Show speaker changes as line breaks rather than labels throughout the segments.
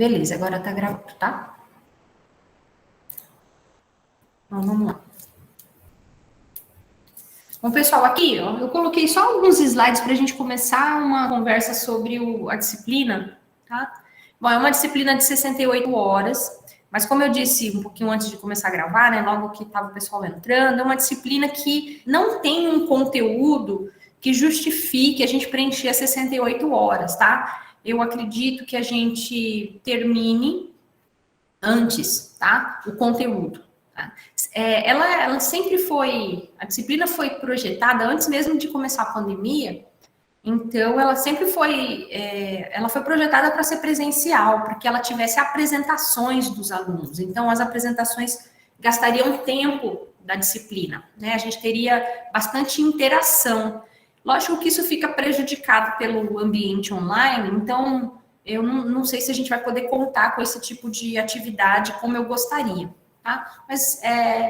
Beleza, agora tá gravando, tá? Então, vamos lá. Bom, pessoal, aqui ó, eu coloquei só alguns slides para a gente começar uma conversa sobre a disciplina, tá? Bom, é uma disciplina de 68 horas, mas como eu disse um pouquinho antes de começar a gravar, né, logo que estava o pessoal entrando, é uma disciplina que não tem um conteúdo que justifique a gente preencher as 68 horas, tá? Eu acredito que a gente termine antes, tá? O conteúdo. Tá? Ela sempre foi, a disciplina foi projetada antes mesmo de começar a pandemia, então ela sempre foi, ela foi projetada para ser presencial, para que ela tivesse apresentações dos alunos. Então as apresentações gastariam tempo da disciplina, né? A gente teria bastante interação. Lógico que isso fica prejudicado pelo ambiente online, então eu não sei se a gente vai poder contar com esse tipo de atividade como eu gostaria, tá? Mas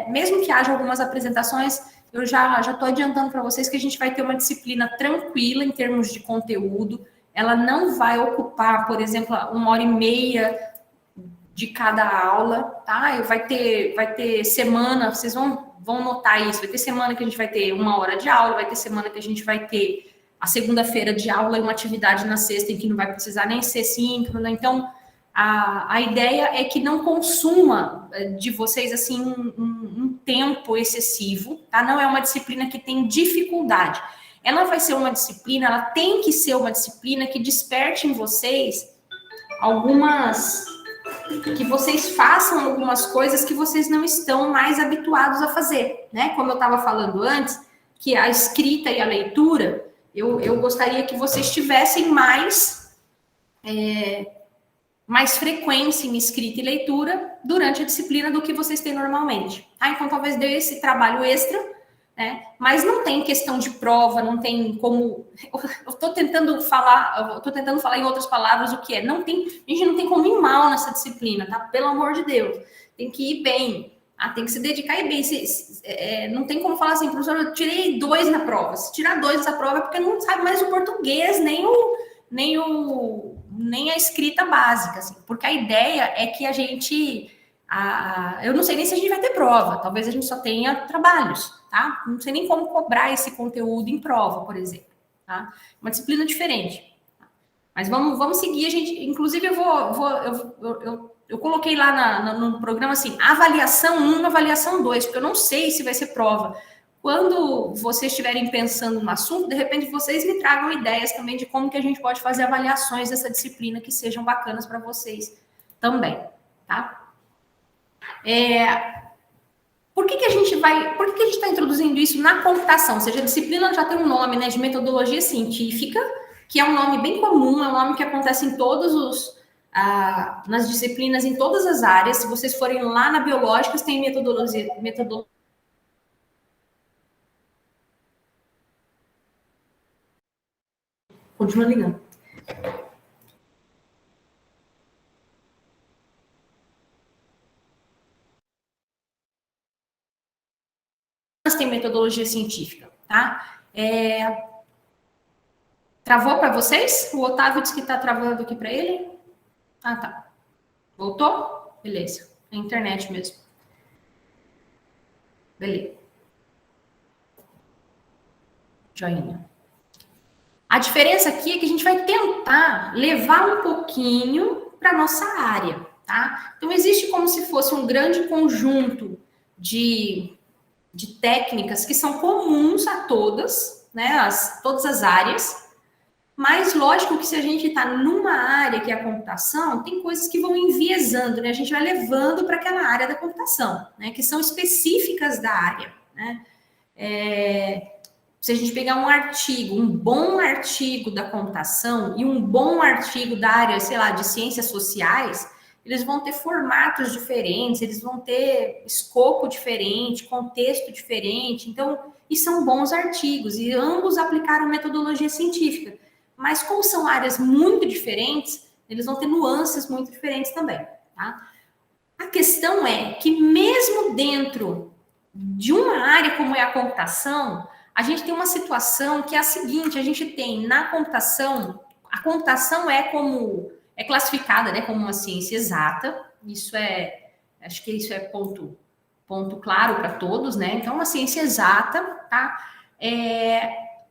mesmo que haja algumas apresentações, eu já estou adiantando para vocês que a gente vai ter uma disciplina tranquila em termos de conteúdo. Ela não vai ocupar, por exemplo, 1h30 de cada aula, tá? Vai ter semana, vocês vão notar isso. Vai ter semana que a gente vai ter 1 hora de aula, vai ter semana que a gente vai ter a segunda-feira de aula e uma atividade na sexta em que não vai precisar nem ser síncrona. Então, a ideia é que não consuma de vocês assim um tempo excessivo, tá? Não é uma disciplina que tem dificuldade. Ela vai ser uma disciplina, ela tem que ser uma disciplina que desperte em vocês que vocês façam algumas coisas que vocês não estão mais habituados a fazer, né? Como eu estava falando antes, que a escrita e a leitura, eu gostaria que vocês tivessem mais frequência em escrita e leitura durante a disciplina do que vocês têm normalmente. Então talvez dê esse trabalho extra, né? Mas não tem questão de prova, não tem como. Eu estou tentando falar em outras palavras o que é. A gente não tem como ir mal nessa disciplina, tá? Pelo amor de Deus. Tem que ir bem. Tem que se dedicar e bem. Não tem como falar assim, professor, eu tirei 2 na prova. Se tirar 2 nessa prova é porque não sabe mais o português, nem a escrita básica, assim, porque a ideia é que a gente. Eu não sei nem se a gente vai ter prova, talvez a gente só tenha trabalhos, tá? Não sei nem como cobrar esse conteúdo em prova, por exemplo, tá? Uma disciplina diferente. Mas vamos seguir, a gente. Inclusive, eu coloquei lá no programa assim, avaliação 1, avaliação 2, porque eu não sei se vai ser prova. Quando vocês estiverem pensando no assunto, de repente vocês me tragam ideias também de como que a gente pode fazer avaliações dessa disciplina que sejam bacanas para vocês também, tá? Por que a gente está introduzindo isso na computação? Ou seja, a disciplina já tem um nome, né, de metodologia científica, que é um nome bem comum, é um nome que acontece em nas disciplinas, em todas as áreas. Se vocês forem lá na Biológicas, tem metodologia. Continua ligando. Tem metodologia científica, tá? Travou para vocês? O Otávio disse que está travando aqui para ele. Tá. Voltou? Beleza. É a internet mesmo. Beleza. Joinha. A diferença aqui é que a gente vai tentar levar um pouquinho para nossa área, tá? Então, existe como se fosse um grande conjunto de técnicas que são comuns a todas, né? Todas as áreas, mas lógico que se a gente está numa área que é a computação, tem coisas que vão enviesando, né? A gente vai levando para aquela área da computação, né? Que são específicas da área, né? Se a gente pegar um artigo, um bom artigo da computação e um bom artigo da área, sei lá, de ciências sociais, eles vão ter formatos diferentes, eles vão ter escopo diferente, contexto diferente. Então, e são bons artigos, e ambos aplicaram metodologia científica. Mas como são áreas muito diferentes, eles vão ter nuances muito diferentes também, tá? A questão é que mesmo dentro de uma área como é a computação, a gente tem uma situação que é a seguinte: a gente tem na computação, a computação é é classificada, né, como uma ciência exata. Acho que isso é ponto claro para todos, né? Então, uma ciência exata, tá?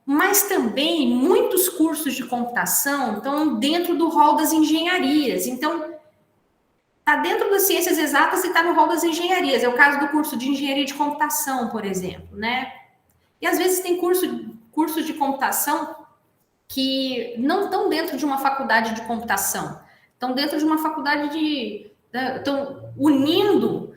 Mas também muitos cursos de computação estão dentro do rol das engenharias. Então, está dentro das ciências exatas e está no rol das engenharias. É o caso do curso de engenharia de computação, por exemplo, né? E às vezes tem cursos de computação que não estão dentro de uma faculdade de computação, estão dentro de uma faculdade estão unindo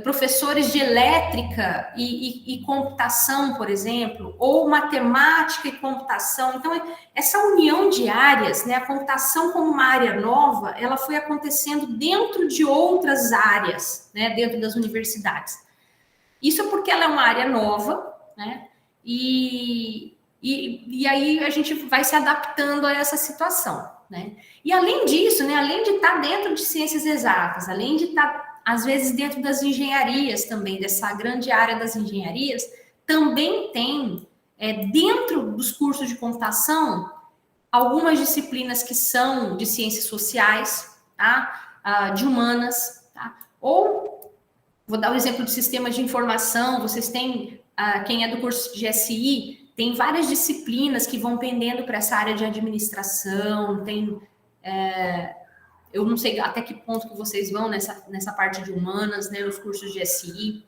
professores de elétrica e computação, por exemplo, ou matemática e computação. Então, essa união de áreas, né, a computação como uma área nova, ela foi acontecendo dentro de outras áreas, né, dentro das universidades. Isso é porque ela é uma área nova, né, e aí a gente vai se adaptando a essa situação, né? E além disso, né, além de estar dentro de ciências exatas, além de estar, às vezes, dentro das engenharias também, dessa grande área das engenharias, também tem, dentro dos cursos de computação, algumas disciplinas que são de ciências sociais, tá? De humanas, tá? Ou, vou dar o exemplo de sistemas de informação, vocês têm, quem é do curso de SI, tem várias disciplinas que vão pendendo para essa área de administração, eu não sei até que ponto que vocês vão nessa parte de humanas, né, nos cursos de SI.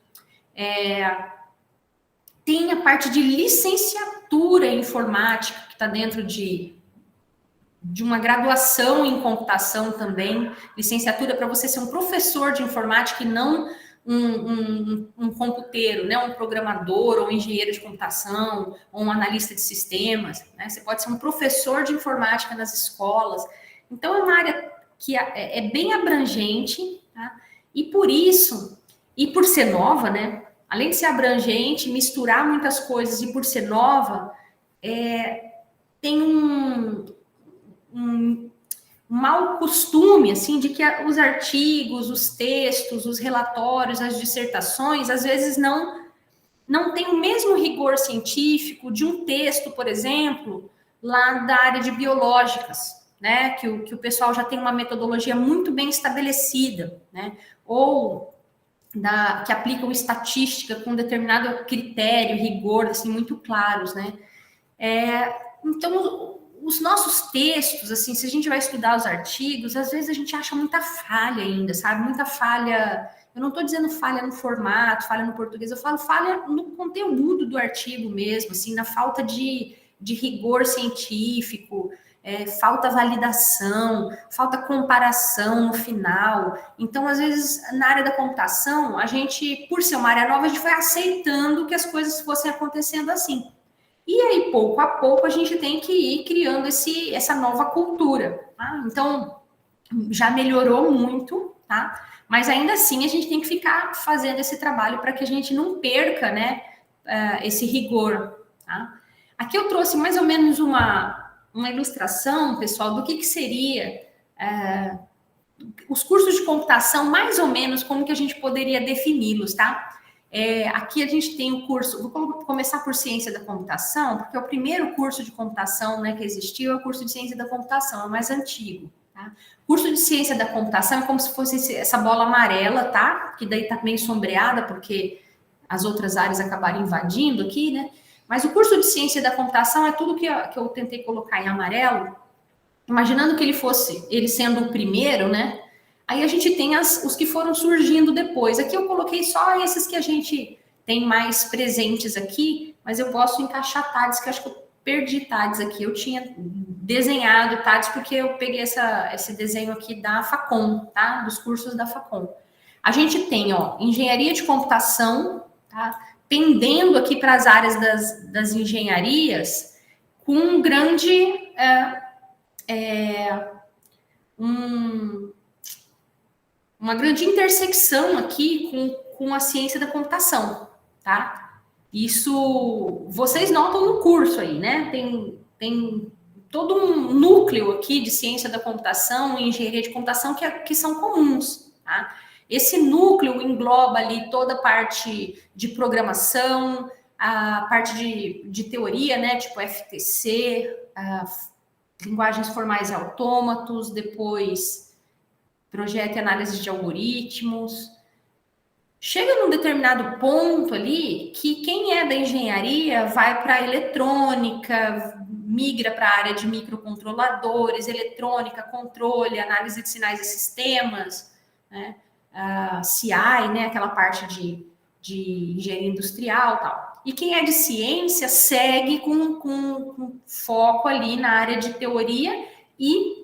Tem a parte de licenciatura em informática, que está dentro de uma graduação em computação também, licenciatura para você ser um professor de informática e não um computeiro, né? Um programador, ou um engenheiro de computação, ou um analista de sistemas, né? Você pode ser um professor de informática nas escolas. Então, é uma área que é bem abrangente, tá? E por isso, e por ser nova, né? Além de ser abrangente, misturar muitas coisas e por ser nova, tem um mau costume, assim, de que os artigos, os textos, os relatórios, as dissertações, às vezes não tem o mesmo rigor científico de um texto, por exemplo, lá da área de biológicas, né, que o pessoal já tem uma metodologia muito bem estabelecida, né, ou que aplicam estatística com determinado critério, rigor, assim, muito claros, né. Então, os nossos textos, assim, se a gente vai estudar os artigos, às vezes a gente acha muita falha ainda, sabe? Muita falha. Eu não estou dizendo falha no formato, falha no português, eu falo falha no conteúdo do artigo mesmo, assim, na falta de rigor científico, falta validação, falta comparação no final. Então, às vezes, na área da computação, a gente, por ser uma área nova, a gente foi aceitando que as coisas fossem acontecendo assim. E aí, pouco a pouco, a gente tem que ir criando essa nova cultura, tá? Então, já melhorou muito, tá? Mas ainda assim, a gente tem que ficar fazendo esse trabalho para que a gente não perca, né, esse rigor, tá? Aqui eu trouxe mais ou menos uma ilustração, pessoal, do que seria os cursos de computação, mais ou menos, como que a gente poderia defini-los, tá? Aqui a gente tem o curso, vou começar por ciência da computação, porque é o primeiro curso de computação, né, que existiu, é o curso de ciência da computação, é o mais antigo, tá? Curso de ciência da computação é como se fosse essa bola amarela, tá? Que daí tá meio sombreada, porque as outras áreas acabaram invadindo aqui, né? Mas o curso de ciência da computação é tudo que eu tentei colocar em amarelo, imaginando que ele sendo o primeiro, né? Aí a gente tem os que foram surgindo depois. Aqui eu coloquei só esses que a gente tem mais presentes aqui, mas eu posso encaixar TADS, que eu acho que eu perdi TADS aqui. Eu tinha desenhado TADS porque eu peguei esse desenho aqui da Facom, tá? Dos cursos da Facom. A gente tem, ó, engenharia de computação, tá? Pendendo aqui para as áreas das engenharias, com um grande... uma grande intersecção aqui com a ciência da computação, tá? Isso vocês notam no curso aí, né? Tem todo um núcleo aqui de ciência da computação e engenharia de computação que são comuns, tá? Esse núcleo engloba ali toda a parte de programação, a parte de teoria, né? Tipo FTC, linguagens formais e autômatos, depois projeto e análise de algoritmos. Chega num determinado ponto ali que quem é da engenharia vai para a eletrônica, migra para a área de microcontroladores, eletrônica, controle, análise de sinais e sistemas, né? CI, né? Aquela parte de engenharia industrial e tal. E quem é de ciência segue com foco ali na área de teoria e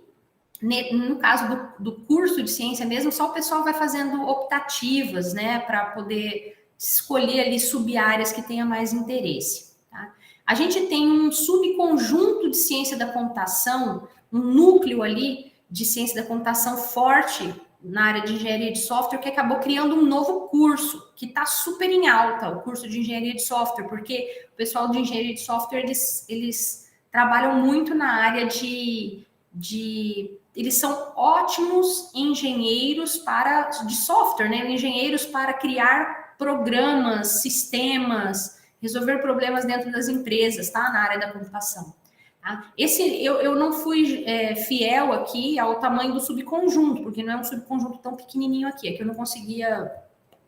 no caso do curso de ciência mesmo, só o pessoal vai fazendo optativas, né, para poder escolher ali sub-áreas que tenha mais interesse. Tá? A gente tem um subconjunto de ciência da computação, um núcleo ali de ciência da computação forte na área de engenharia de software, que acabou criando um novo curso, que está super em alta, o curso de engenharia de software, porque o pessoal de engenharia de software, eles trabalham muito na área eles são ótimos engenheiros de software, né? Engenheiros para criar programas, sistemas, resolver problemas dentro das empresas, tá? Na área da computação. Tá? Eu não fui fiel aqui ao tamanho do subconjunto, porque não é um subconjunto tão pequenininho aqui, é que eu não conseguia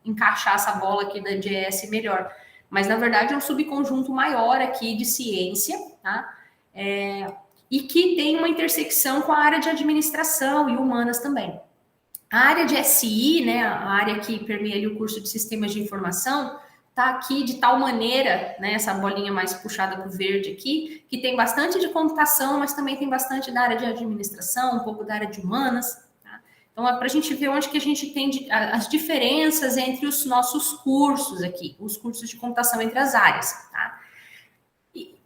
encaixar essa bola aqui da GS melhor. Mas, na verdade, é um subconjunto maior aqui de ciência, tá? E que tem uma intersecção com a área de administração e humanas também. A área de SI, né, a área que permeia ali o curso de sistemas de informação, está aqui de tal maneira, né, essa bolinha mais puxada para o verde aqui, que tem bastante de computação, mas também tem bastante da área de administração, um pouco da área de humanas. Tá? Então, é para a gente ver onde que a gente tem as diferenças entre os nossos cursos aqui, os cursos de computação entre as áreas, tá?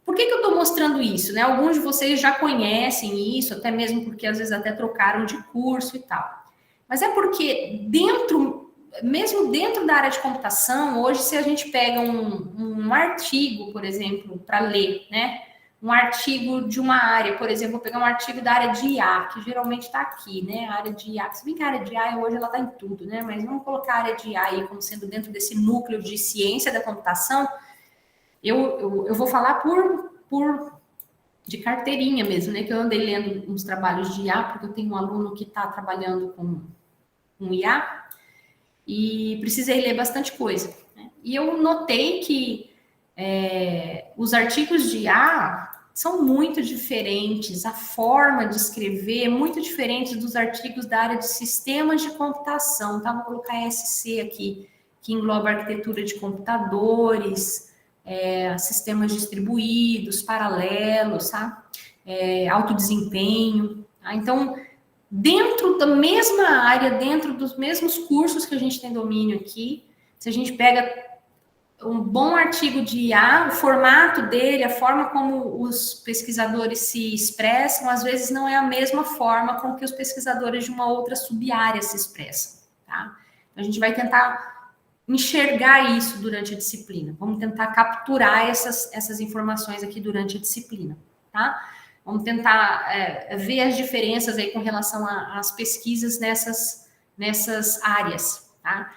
Por que eu estou mostrando isso? Né? Alguns de vocês já conhecem isso, até mesmo porque às vezes até trocaram de curso e tal. Mas é porque mesmo dentro da área de computação, hoje se a gente pega um artigo, por exemplo, para ler, né? Um artigo de uma área, por exemplo, vou pegar um artigo da área de IA, que geralmente está aqui, né? A área de IA, se bem que a área de IA hoje ela está em tudo, né? Mas vamos colocar a área de IA aí como sendo dentro desse núcleo de ciência da computação. Eu vou falar de carteirinha mesmo, né? Que eu andei lendo uns trabalhos de IA, porque eu tenho um aluno que está trabalhando com IA e precisei ler bastante coisa. Né? E eu notei que os artigos de IA são muito diferentes, a forma de escrever é muito diferente dos artigos da área de sistemas de computação. Tá? Vou colocar SC aqui, que engloba arquitetura de computadores, sistemas distribuídos, paralelos, tá? Alto desempenho. Tá? Então, dentro da mesma área, dentro dos mesmos cursos que a gente tem domínio aqui, se a gente pega um bom artigo de IA, o formato dele, a forma como os pesquisadores se expressam, às vezes não é a mesma forma com que os pesquisadores de uma outra sub-área se expressam, tá? A gente vai tentar enxergar isso durante a disciplina. Vamos tentar capturar essas informações aqui durante a disciplina, tá? Vamos tentar ver as diferenças aí com relação às pesquisas nessas áreas, tá?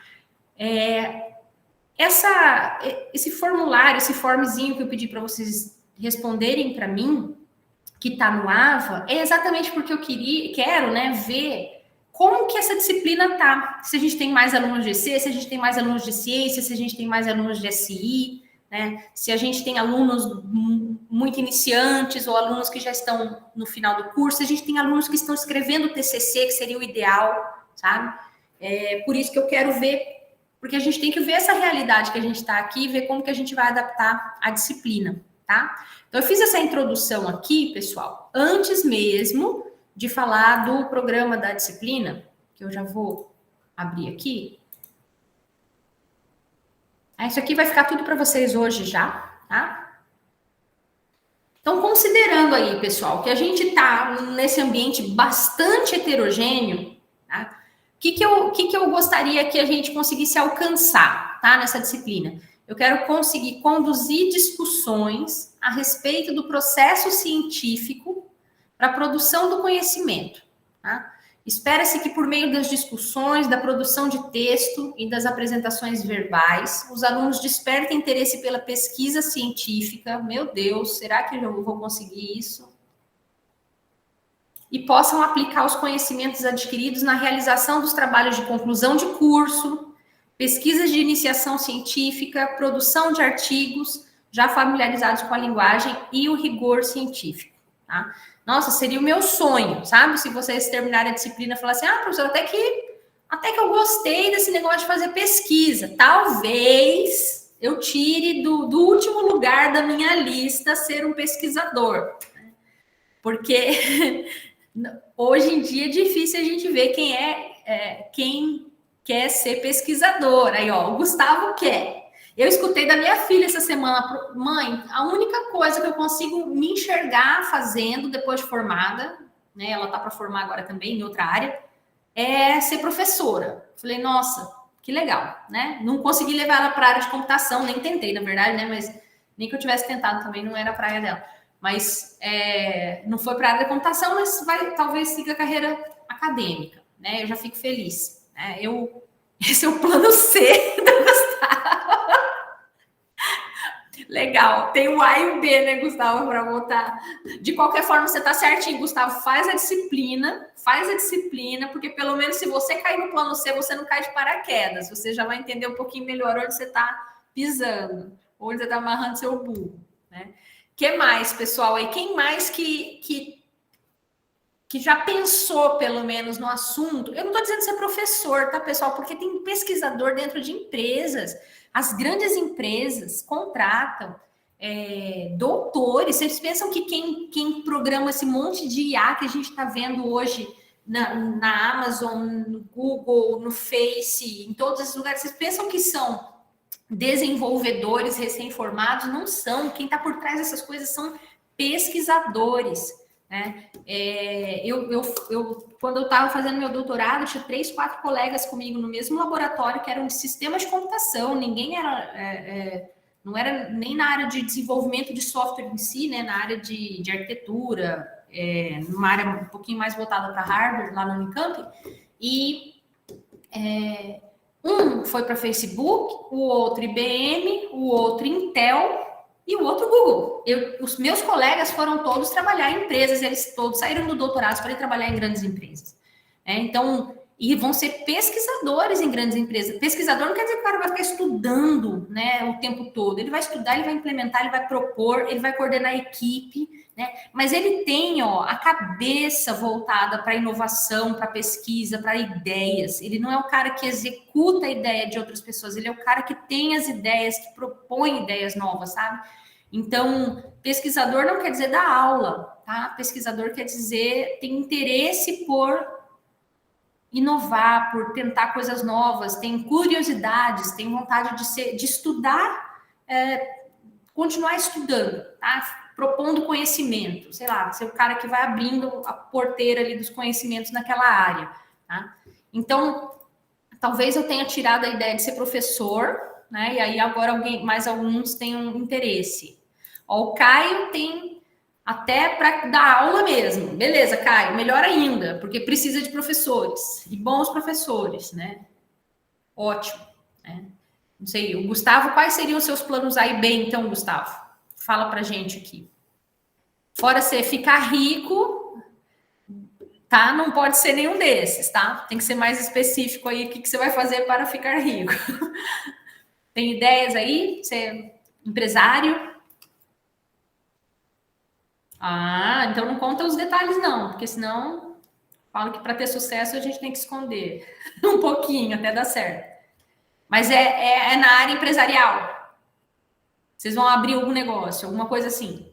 Esse formulário, esse formezinho que eu pedi para vocês responderem para mim, que está no AVA, é exatamente porque eu quero, né, ver como que essa disciplina tá. Se a gente tem mais alunos de C, se a gente tem mais alunos de ciência, se a gente tem mais alunos de SI, né? Se a gente tem alunos muito iniciantes ou alunos que já estão no final do curso, se a gente tem alunos que estão escrevendo TCC, que seria o ideal, sabe? Por isso que eu quero ver, porque a gente tem que ver essa realidade que a gente está aqui e ver como que a gente vai adaptar a disciplina, tá? Então, eu fiz essa introdução aqui, pessoal, antes mesmo de falar do programa da disciplina, que eu já vou abrir aqui. Isso aqui vai ficar tudo para vocês hoje já, tá? Então, considerando aí, pessoal, que a gente está nesse ambiente bastante heterogêneo, tá? O que eu gostaria que a gente conseguisse alcançar, tá? Nessa disciplina. Eu quero conseguir conduzir discussões a respeito do processo científico para a produção do conhecimento. Tá? Espera-se que por meio das discussões, da produção de texto e das apresentações verbais, os alunos despertem interesse pela pesquisa científica. Meu Deus, será que eu vou conseguir isso? e possam aplicar os conhecimentos adquiridos na realização dos trabalhos de conclusão de curso, pesquisas de iniciação científica, produção de artigos, já familiarizados com a linguagem e o rigor científico, tá? Nossa, seria o meu sonho, sabe? Se vocês terminarem a disciplina e falar assim, professor, até que eu gostei desse negócio de fazer pesquisa. Talvez eu tire do último lugar da minha lista ser um pesquisador. Porque hoje em dia é difícil a gente ver quem quer ser pesquisador. Aí, ó, o Gustavo quer. Eu escutei da minha filha essa semana, mãe, a única coisa que eu consigo me enxergar fazendo depois de formada, né? Ela tá para formar agora também em outra área, é ser professora. Falei, nossa, que legal, né? Não consegui levar ela para a área de computação, nem tentei, na verdade, né? Mas nem que eu tivesse tentado também, não era a praia dela. Mas não foi para a área da computação, mas vai talvez siga a carreira acadêmica, né? Eu já fico feliz. Né? Esse é o plano C da Gustavo. Legal, tem o A e o B, né, Gustavo, para votar. De qualquer forma, você tá certinho, Gustavo, faz a disciplina, porque pelo menos se você cair no plano C, você não cai de paraquedas, você já vai entender um pouquinho melhor onde você tá pisando, onde você tá amarrando seu burro, né? Que mais, pessoal? E quem mais que já pensou, pelo menos, no assunto? Eu não tô dizendo ser professor, tá, pessoal? Porque tem pesquisador dentro de empresas. As grandes empresas contratam doutores. Vocês pensam que quem programa esse monte de IA que a gente está vendo hoje na Amazon, no Google, no Face, em todos esses lugares, vocês pensam que são desenvolvedores recém-formados? Não são. Quem está por trás dessas coisas são pesquisadores. Né? Quando eu estava fazendo meu doutorado, tinha 3, 4 colegas comigo no mesmo laboratório que eram de sistemas de computação, ninguém era, não era nem na área de desenvolvimento de software em si, né? Na área de arquitetura, numa área um pouquinho mais voltada para Harvard, lá no Unicamp, e um foi para Facebook, o outro IBM, o outro Intel, e o outro Google. Os meus colegas foram todos trabalhar em empresas, eles todos saíram do doutorado para ir trabalhar em grandes empresas. Então, e vão ser pesquisadores em grandes empresas. Pesquisador não quer dizer que o cara vai ficar estudando, né, o tempo todo. Ele vai estudar, ele vai implementar, ele vai propor, ele vai coordenar a equipe, né? Mas ele tem, a cabeça voltada para inovação, para pesquisa, para ideias. Ele não é o cara que executa a ideia de outras pessoas, ele é o cara que tem as ideias, que propõe ideias novas, sabe? Então, pesquisador não quer dizer dar aula, tá? Pesquisador quer dizer tem interesse por inovar, por tentar coisas novas, tem curiosidades, tem vontade de estudar, continuar estudando, tá? Propondo conhecimento, sei lá, ser o cara que vai abrindo a porteira ali dos conhecimentos naquela área, tá? Então, talvez eu tenha tirado a ideia de ser professor, né? E aí agora mais alguns tenham interesse. O Caio tem até para dar aula mesmo. Beleza, Caio, melhor ainda, porque precisa de professores e bons professores, né? Ótimo, né? Não sei, o Gustavo, quais seriam os seus planos aí bem, então, Gustavo? Fala pra gente aqui. Fora você ficar rico, tá? Não pode ser nenhum desses, tá? Tem que ser mais específico aí, o que você vai fazer para ficar rico. Tem ideias aí? Você é empresário? Então não conta os detalhes não, porque senão falo que para ter sucesso a gente tem que esconder um pouquinho até dar certo. Mas é na área empresarial. Vocês vão abrir algum negócio, alguma coisa assim.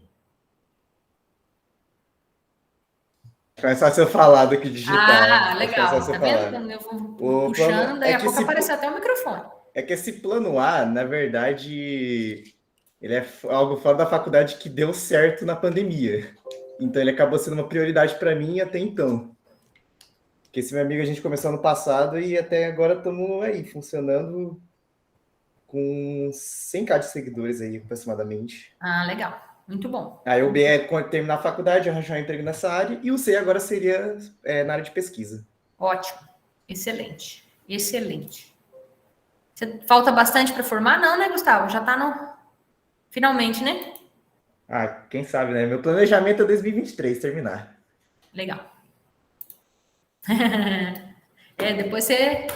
É só você falar do que digitar.
Legal. Tá vendo? Eu vou puxando, daí a pouco aparece até o microfone.
É que esse plano A, na verdade, ele é algo fora da faculdade que deu certo na pandemia. Então, ele acabou sendo uma prioridade para mim até então. Porque esse meu amigo a gente começou ano passado e até agora estamos aí, funcionando com 100k de seguidores aí, aproximadamente.
Legal. Muito bom.
Aí o B é terminar a faculdade, arranjar um emprego nessa área, e o C agora seria na área de pesquisa.
Ótimo. Excelente. Excelente. Falta bastante para formar? Não, né, Gustavo? Já está no... Finalmente, né?
Quem sabe, né? Meu planejamento é 2023 terminar.
Legal. Depois você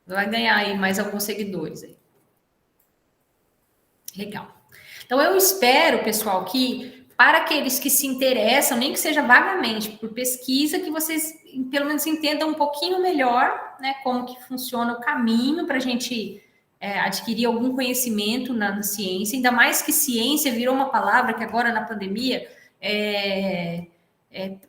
vai ganhar aí mais alguns seguidores aí. Legal. Então, eu espero, pessoal, que para aqueles que se interessam, nem que seja vagamente, por pesquisa, que vocês pelo menos entendam um pouquinho melhor, né, como que funciona o caminho para a gente adquirir algum conhecimento na ciência, ainda mais que ciência virou uma palavra que agora na pandemia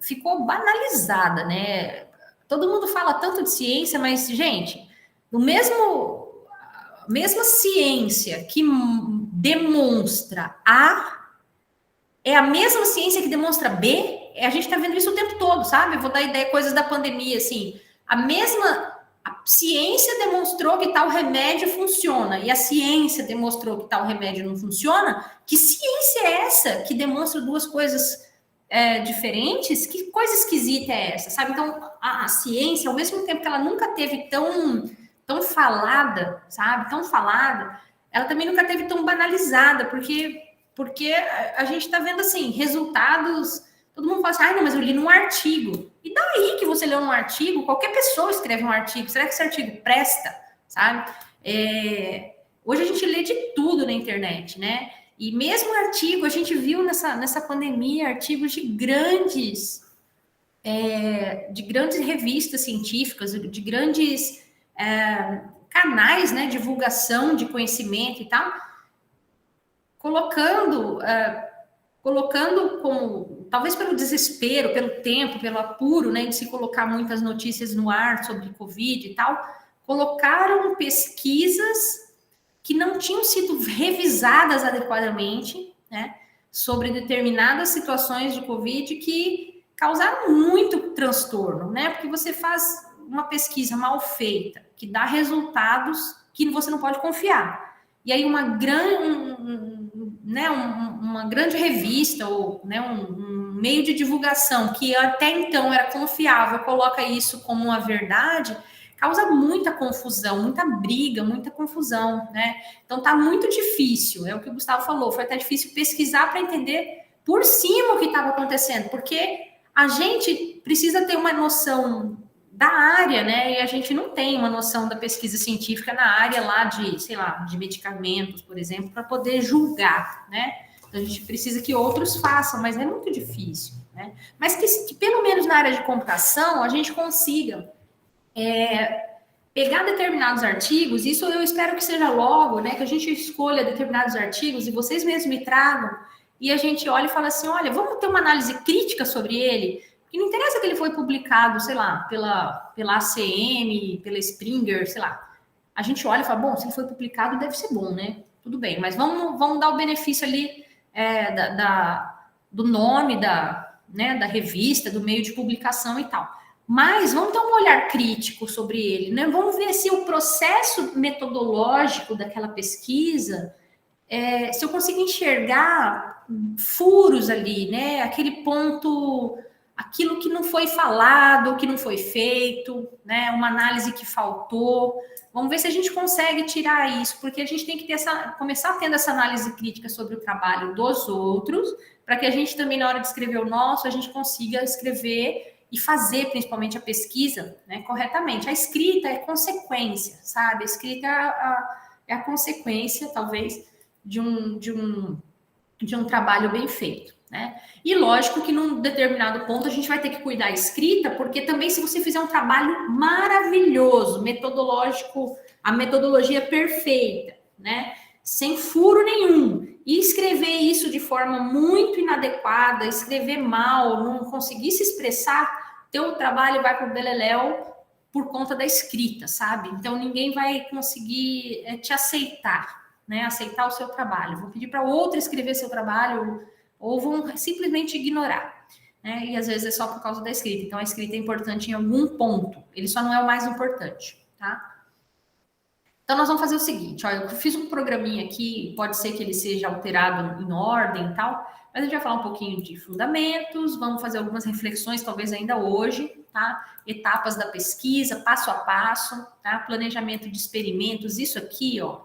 ficou banalizada, né? Todo mundo fala tanto de ciência, mas, gente, mesma ciência que demonstra A é a mesma ciência que demonstra B. A gente está vendo isso o tempo todo, sabe? Eu vou dar ideia coisas da pandemia, assim. A ciência demonstrou que tal remédio funciona e a ciência demonstrou que tal remédio não funciona. Que ciência é essa que demonstra duas coisas diferentes? Que coisa esquisita é essa, sabe? Então, a ciência, ao mesmo tempo que ela nunca teve tão falada, sabe? Tão falada, ela também nunca teve tão banalizada, porque a gente está vendo, assim, resultados... Todo mundo fala assim, não, mas eu li num artigo. E daí que você leu num artigo? Qualquer pessoa escreve um artigo. Será que esse artigo presta? Sabe? Hoje a gente lê de tudo na internet, né? E mesmo artigo, a gente viu nessa pandemia artigos de grandes revistas científicas, de grandes canais, né, de divulgação de conhecimento e tal, colocando como, talvez pelo desespero, pelo tempo, pelo apuro, né, de se colocar muitas notícias no ar sobre Covid e tal, colocaram pesquisas que não tinham sido revisadas adequadamente, né, sobre determinadas situações de Covid que causaram muito transtorno, né, porque você faz uma pesquisa mal feita, que dá resultados que você não pode confiar. E aí uma grande revista ou, né, um meio de divulgação que até então era confiável, coloca isso como uma verdade, causa muita confusão, muita briga, muita confusão, né? Então tá muito difícil, é o que o Gustavo falou, foi até difícil pesquisar para entender por cima o que estava acontecendo, porque a gente precisa ter uma noção da área, né? E a gente não tem uma noção da pesquisa científica na área lá de, sei lá, de medicamentos, por exemplo, para poder julgar, né? Então a gente precisa que outros façam, mas é muito difícil, né? Mas que pelo menos na área de computação a gente consiga pegar determinados artigos, isso eu espero que seja logo, né? Que a gente escolha determinados artigos e vocês mesmos me tragam e a gente olha e fala assim, olha, vamos ter uma análise crítica sobre ele. E não interessa que ele foi publicado, sei lá, pela ACM, pela Springer, sei lá. A gente olha e fala, bom, se ele foi publicado, deve ser bom, né? Tudo bem, mas vamos dar o benefício ali do nome da revista, do meio de publicação e tal. Mas vamos ter um olhar crítico sobre ele, né? Vamos ver se o processo metodológico daquela pesquisa, se eu consigo enxergar furos ali, né? Aquele ponto... aquilo que não foi falado, que não foi feito, né? Uma análise que faltou. Vamos ver se a gente consegue tirar isso, porque a gente tem que começar tendo essa análise crítica sobre o trabalho dos outros, para que a gente também, na hora de escrever o nosso, a gente consiga escrever e fazer, principalmente, a pesquisa, né, corretamente. A escrita é consequência, sabe? A escrita é a consequência, talvez, de um trabalho bem feito, né? E lógico que num determinado ponto a gente vai ter que cuidar da escrita, porque também se você fizer um trabalho maravilhoso, metodológico, a metodologia perfeita, né? Sem furo nenhum, e escrever isso de forma muito inadequada, escrever mal, não conseguir se expressar, teu trabalho vai para o beleléu por conta da escrita, sabe? Então ninguém vai conseguir te aceitar, né? Aceitar o seu trabalho. Vou pedir para outro escrever seu trabalho ou vão simplesmente ignorar, né? E às vezes é só por causa da escrita. Então a escrita é importante em algum ponto, ele só não é o mais importante, tá? Então nós vamos fazer o seguinte, ó, eu fiz um programinha aqui, pode ser que ele seja alterado em ordem e tal, mas a gente vai falar um pouquinho de fundamentos, vamos fazer algumas reflexões, talvez ainda hoje, tá? Etapas da pesquisa, passo a passo, tá? Planejamento de experimentos, isso aqui, ó,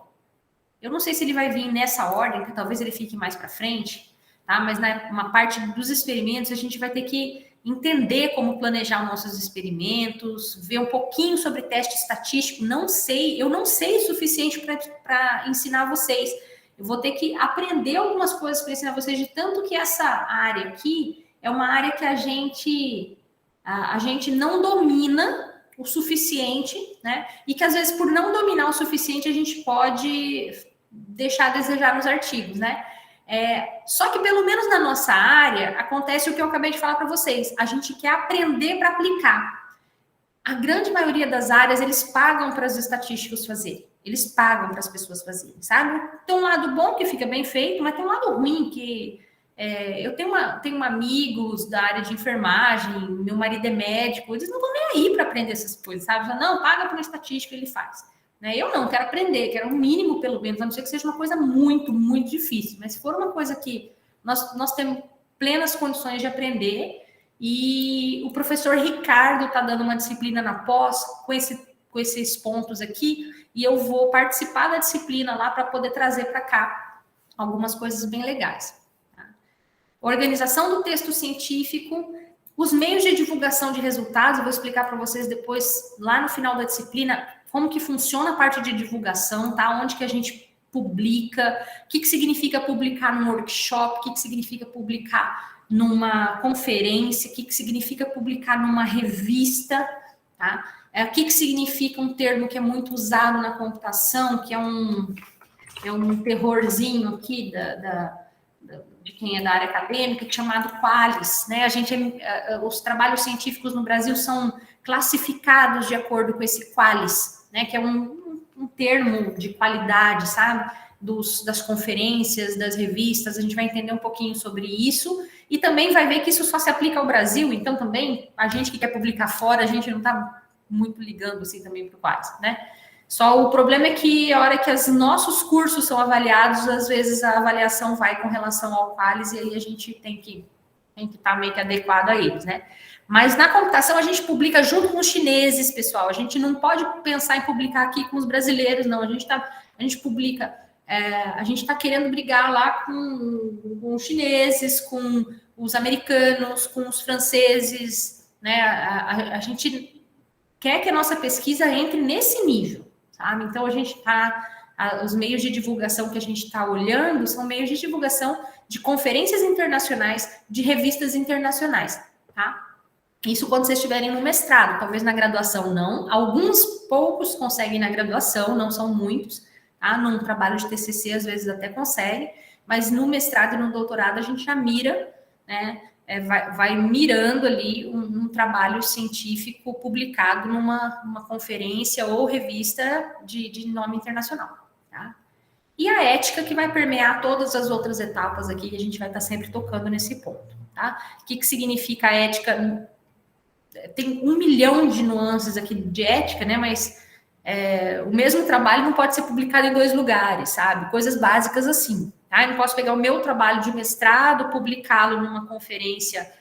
eu não sei se ele vai vir nessa ordem, porque talvez ele fique mais para frente, tá? Mas uma parte dos experimentos a gente vai ter que entender como planejar nossos experimentos, ver um pouquinho sobre teste estatístico. Eu não sei o suficiente para ensinar vocês. Eu vou ter que aprender algumas coisas para ensinar vocês, de tanto que essa área aqui é uma área que a gente não domina o suficiente, né? E que às vezes, por não dominar o suficiente, a gente pode deixar a desejar nos artigos, né? Só que pelo menos na nossa área acontece o que eu acabei de falar para vocês. A gente quer aprender para aplicar. A grande maioria das áreas, eles pagam para os estatísticos fazerem. Eles pagam para as pessoas fazerem, sabe? Tem um lado bom que fica bem feito, mas tem um lado ruim que... eu tenho amigos da área de enfermagem, meu marido é médico, eles não estão nem aí para aprender essas coisas, sabe? Não, paga para um estatístico, ele faz. Né? Eu não, quero aprender, quero um mínimo, pelo menos, a não ser que seja uma coisa muito, muito difícil. Mas se for uma coisa que nós temos plenas condições de aprender, e o professor Ricardo está dando uma disciplina na pós com esses pontos aqui, e eu vou participar da disciplina lá para poder trazer para cá algumas coisas bem legais. Tá? Organização do texto científico, os meios de divulgação de resultados, eu vou explicar para vocês depois, lá no final da disciplina, como que funciona a parte de divulgação, tá? Onde que a gente publica, o que significa publicar num workshop, o que significa publicar numa conferência, o que significa publicar numa revista, tá? O que significa um termo que é muito usado na computação, que é um terrorzinho aqui de quem é da área acadêmica, que é chamado QALYS, né? Os trabalhos científicos no Brasil são classificados de acordo com esse QALYS, né? Que é um termo de qualidade, sabe? Das conferências, das revistas, a gente vai entender um pouquinho sobre isso, e também vai ver que isso só se aplica ao Brasil, então também a gente que quer publicar fora, a gente não está muito ligando assim também para o QALYS, né? Só o problema é que a hora que os nossos cursos são avaliados, às vezes a avaliação vai com relação ao QALYS, e aí a gente tem que estar meio que adequado a eles, né? Mas na computação a gente publica junto com os chineses, pessoal. A gente não pode pensar em publicar aqui com os brasileiros, não. A gente publica... a gente está querendo brigar lá com os chineses, com os americanos, com os franceses, né? A gente quer que a nossa pesquisa entre nesse nível, sabe? Então, os meios de divulgação que a gente está olhando são meios de divulgação de conferências internacionais, de revistas internacionais, tá? Isso quando vocês estiverem no mestrado, talvez na graduação não. Alguns poucos conseguem na graduação, não são muitos, tá? Num trabalho de TCC, às vezes até consegue, mas no mestrado e no doutorado a gente já mira, né? Vai mirando ali um trabalho científico publicado numa conferência ou revista de nome internacional, tá? E a ética que vai permear todas as outras etapas aqui, que a gente vai estar sempre tocando nesse ponto, tá? O que significa a ética? Tem 1 milhão de nuances aqui de ética, né? Mas o mesmo trabalho não pode ser publicado em 2 lugares, sabe? Coisas básicas assim, tá? Eu não posso pegar o meu trabalho de mestrado, publicá-lo numa conferência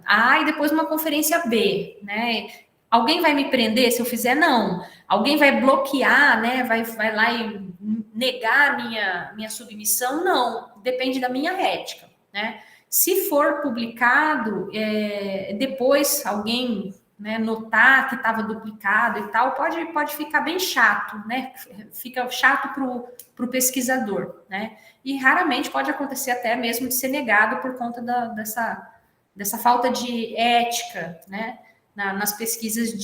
A e depois numa conferência B, né? Alguém vai me prender se eu fizer? Não. Alguém vai bloquear, né? Vai lá e negar a minha submissão? Não. Depende da minha ética, né? Se for publicado, depois alguém, né, notar que estava duplicado e tal, pode ficar bem chato, né? Fica chato para o pesquisador, né? E raramente pode acontecer até mesmo de ser negado por conta dessa falta de ética, né? Nas pesquisas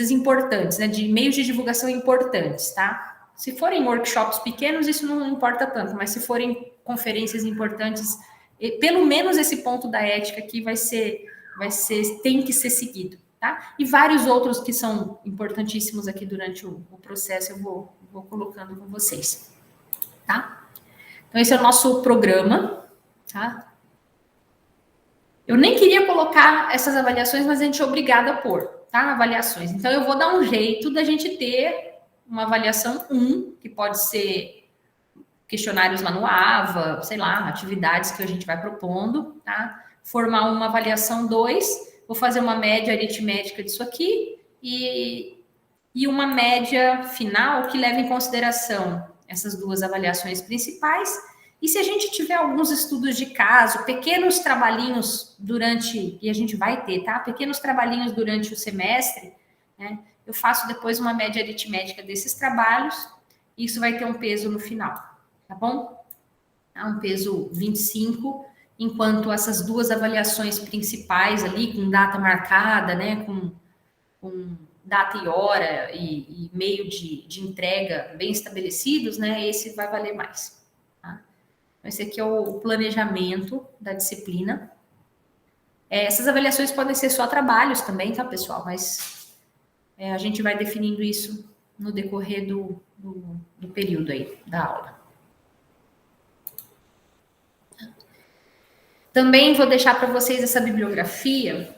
importantes, né? De meios de divulgação importantes, tá? Se forem workshops pequenos, isso não importa tanto, mas se forem conferências importantes, pelo menos esse ponto da ética aqui tem que ser seguido, tá? E vários outros que são importantíssimos aqui durante o processo, eu vou colocando com vocês, tá? Então, esse é o nosso programa, tá? Eu nem queria colocar essas avaliações, mas a gente é obrigada a pôr, tá? Avaliações. Então, eu vou dar um jeito da gente ter uma avaliação 1, que pode ser questionários lá no AVA, sei lá, atividades que a gente vai propondo, tá? Formar uma avaliação 2, vou fazer uma média aritmética disso aqui e uma média final que leva em consideração essas 2 avaliações principais E se a gente tiver alguns estudos de caso, pequenos trabalhinhos durante, e a gente vai ter, tá? Pequenos trabalhinhos durante o semestre, né? Eu faço depois uma média aritmética desses trabalhos, e isso vai ter um peso no final, tá bom? Um peso 25, enquanto essas duas avaliações principais ali, com data marcada, né? Com data e hora e meio de entrega bem estabelecidos, né? Esse vai valer mais. Esse aqui é o planejamento da disciplina. Essas avaliações podem ser só trabalhos também, tá, pessoal? Mas a gente vai definindo isso no decorrer do período aí, da aula. Também vou deixar para vocês essa bibliografia.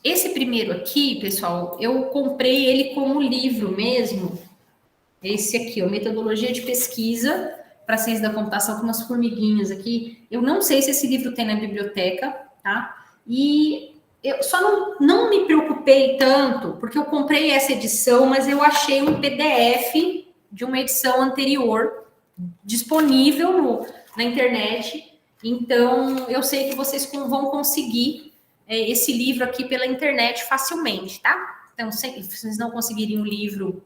Esse primeiro aqui, pessoal, eu comprei ele como livro mesmo. Esse aqui, ó, Metodologia de Pesquisa para Ciência da Computação, com umas formiguinhas aqui. Eu não sei se esse livro tem na biblioteca, tá? E eu só não me preocupei tanto, porque eu comprei essa edição, mas eu achei um PDF de uma edição anterior disponível na internet. Então, eu sei que vocês vão conseguir esse livro aqui pela internet facilmente, tá? Então, se vocês não conseguirem o livro,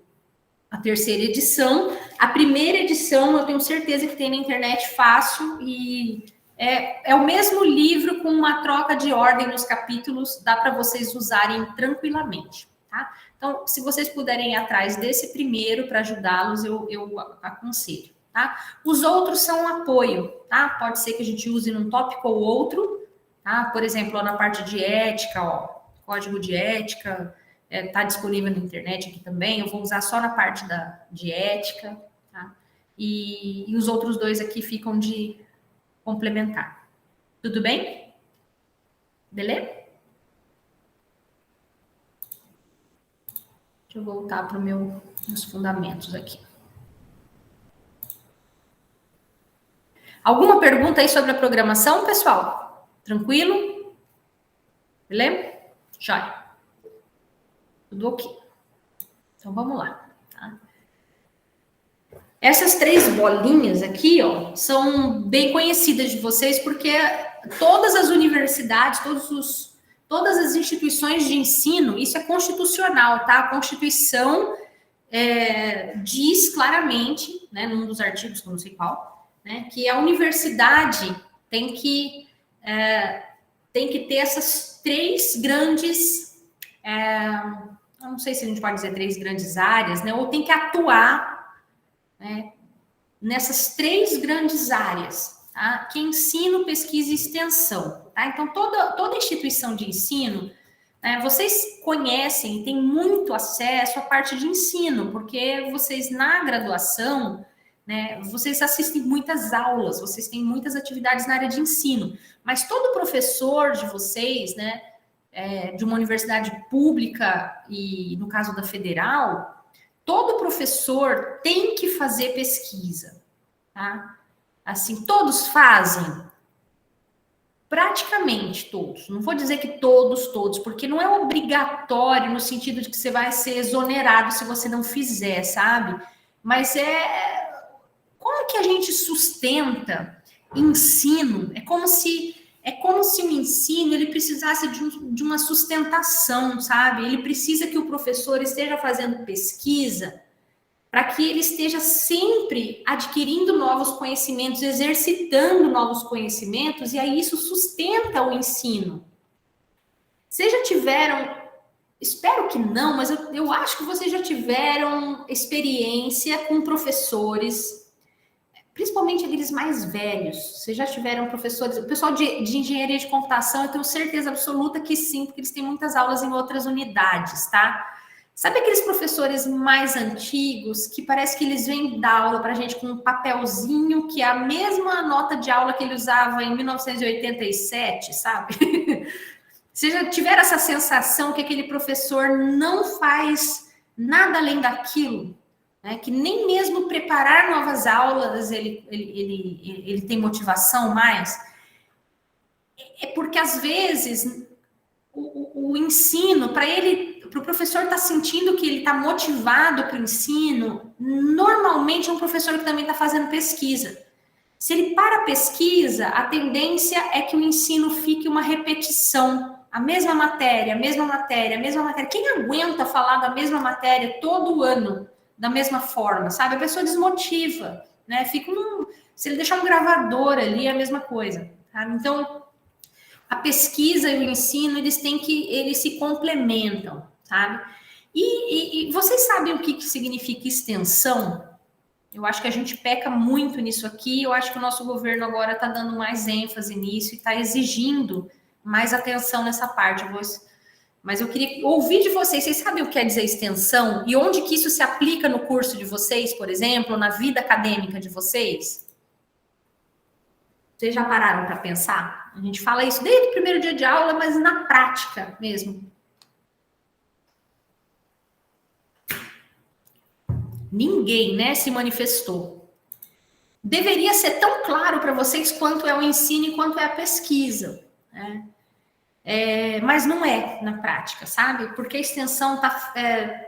a terceira edição, a primeira edição eu tenho certeza que tem na internet fácil e é o mesmo livro com uma troca de ordem nos capítulos, dá para vocês usarem tranquilamente, tá? Então, se vocês puderem ir atrás desse primeiro para ajudá-los, eu aconselho, tá? Os outros são apoio, tá? Pode ser que a gente use num tópico ou outro, tá? Por exemplo, na parte de ética, ó, código de ética, tá disponível na internet aqui também. Eu vou usar só na parte de ética, tá? E os outros dois aqui ficam de complementar. Tudo bem? Beleza? Deixa eu voltar para meus fundamentos aqui. Alguma pergunta aí sobre a programação, pessoal? Tranquilo? Beleza? Joia. Tudo ok. Então, vamos lá. Tá? Essas 3 bolinhas aqui, ó, são bem conhecidas de vocês, porque todas as universidades, todas as instituições de ensino, isso é constitucional, tá? A Constituição diz claramente, né, num dos artigos, que eu não sei qual, né, que a universidade tem que ter essas 3 grandes... eu não sei se a gente pode dizer 3 grandes áreas, né? Ou tem que atuar, né, nessas 3 grandes áreas, tá? Que é ensino, pesquisa e extensão, tá? Então, toda instituição de ensino, né, vocês conhecem e têm muito acesso à parte de ensino, porque vocês, na graduação, né, vocês assistem muitas aulas, vocês têm muitas atividades na área de ensino, mas todo professor de vocês, né, de uma universidade pública e, no caso da federal, todo professor tem que fazer pesquisa, tá? Assim, todos fazem? Praticamente todos. Não vou dizer que todos, porque não é obrigatório no sentido de que você vai ser exonerado se você não fizer, sabe? Mas como que a gente sustenta ensino? É como se o ensino ele precisasse de uma sustentação, sabe? Ele precisa que o professor esteja fazendo pesquisa para que ele esteja sempre adquirindo novos conhecimentos, exercitando novos conhecimentos, e aí isso sustenta o ensino. Vocês já tiveram, espero que não, mas eu acho que vocês já tiveram experiência com professores, principalmente aqueles mais velhos. Vocês já tiveram professores, o pessoal de engenharia de computação, eu tenho certeza absoluta que sim, porque eles têm muitas aulas em outras unidades, tá? Sabe aqueles professores mais antigos que parece que eles vêm dar aula para a gente com um papelzinho que é a mesma nota de aula que ele usava em 1987, sabe? Vocês já tiveram essa sensação que aquele professor não faz nada além daquilo? Né, que nem mesmo preparar novas aulas ele tem motivação mais? É porque, às vezes, o ensino, para ele para o professor estar sentindo que ele está motivado para o ensino, normalmente é um professor que também está fazendo pesquisa. Se ele para a pesquisa, a tendência é que o ensino fique uma repetição. A mesma matéria, a mesma matéria, a mesma matéria. Quem aguenta falar da mesma matéria todo ano, da mesma forma, sabe? A pessoa desmotiva, né? Se ele deixar um gravador ali, é a mesma coisa. Sabe? Então, a pesquisa e o ensino, eles se complementam, sabe? E vocês sabem o que significa extensão? Eu acho que a gente peca muito nisso aqui. Eu acho que o nosso governo agora está dando mais ênfase nisso e está exigindo mais atenção nessa parte. Mas eu queria ouvir de vocês. Vocês sabem o que quer dizer extensão? E onde que isso se aplica no curso de vocês, por exemplo, na vida acadêmica de vocês? Vocês já pararam para pensar? A gente fala isso desde o primeiro dia de aula, mas na prática mesmo. Ninguém, né, se manifestou. Deveria ser tão claro para vocês quanto é o ensino e quanto é a pesquisa, né? Mas não é na prática, sabe? Porque a extensão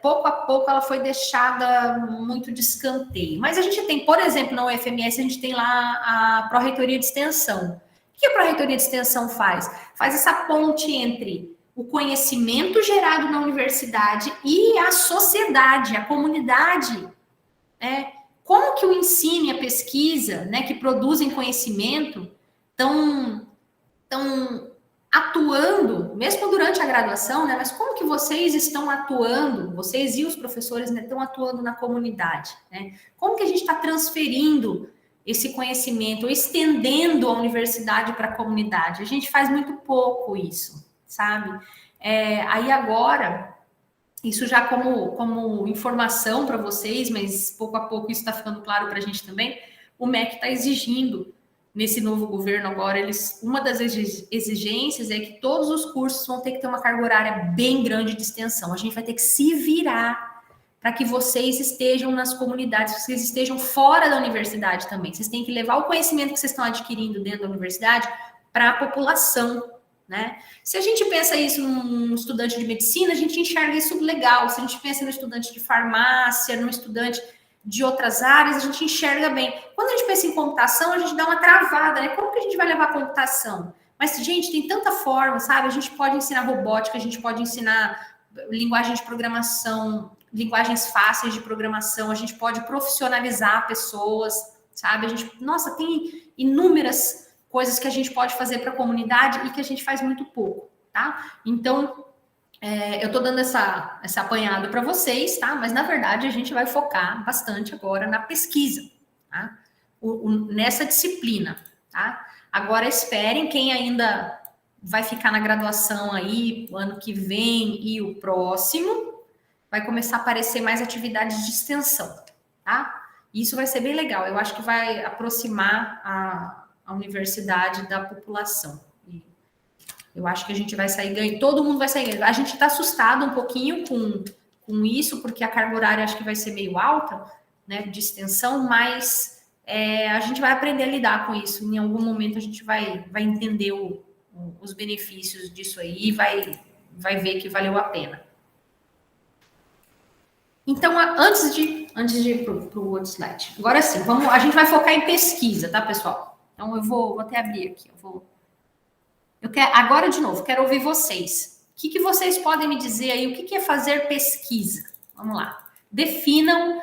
pouco a pouco ela foi deixada muito de escanteio. Mas a gente tem, por exemplo, na UFMS, a gente tem lá a Pró-Reitoria de Extensão. O que a Pró-Reitoria de Extensão faz? Faz essa ponte entre o conhecimento gerado na universidade e a sociedade, a comunidade. Como que o ensino e a pesquisa, né, que produzem conhecimento, estão atuando, mesmo durante a graduação, né, mas como que vocês estão atuando, vocês e os professores, né, estão atuando na comunidade, né? Como que a gente está transferindo esse conhecimento, ou estendendo a universidade para a comunidade? A gente faz muito pouco isso, sabe? Aí agora, isso já como informação para vocês, mas pouco a pouco isso está ficando claro para a gente também, o MEC está exigindo, nesse novo governo agora, uma das exigências é que todos os cursos vão ter que ter uma carga horária bem grande de extensão. A gente vai ter que se virar para que vocês estejam nas comunidades, vocês estejam fora da universidade também. Vocês têm que levar o conhecimento que vocês estão adquirindo dentro da universidade para a população, né? Se a gente pensa isso num estudante de medicina, a gente enxerga isso legal. Se a gente pensa no estudante de farmácia, no estudante de outras áreas, a gente enxerga bem. Quando a gente pensa em computação, a gente dá uma travada, né? Como que a gente vai levar a computação? Mas, gente, tem tanta forma, sabe? A gente pode ensinar robótica, a gente pode ensinar linguagem de programação, linguagens fáceis de programação, a gente pode profissionalizar pessoas, sabe? Nossa, tem inúmeras coisas que a gente pode fazer para a comunidade e que a gente faz muito pouco, tá? Então, eu estou dando essa apanhada para vocês, tá? Mas, na verdade, a gente vai focar bastante agora na pesquisa, tá? Nessa disciplina, tá? Agora, esperem, quem ainda vai ficar na graduação aí, o ano que vem e o próximo, vai começar a aparecer mais atividades de extensão, tá? Isso vai ser bem legal. Eu acho que vai aproximar a universidade da população. Eu acho que a gente vai sair ganhando, todo mundo vai sair ganhando. A gente está assustado um pouquinho com isso, porque a carga horária acho que vai ser meio alta, né, de extensão, mas a gente vai aprender a lidar com isso. Em algum momento a gente vai entender os benefícios disso aí e vai ver que valeu a pena. Então, antes de ir para o outro slide, agora sim, a gente vai focar em pesquisa, tá, pessoal? Então, eu vou até abrir aqui, agora, de novo, quero ouvir vocês. O que vocês podem me dizer aí? O que é fazer pesquisa? Vamos lá. Definam,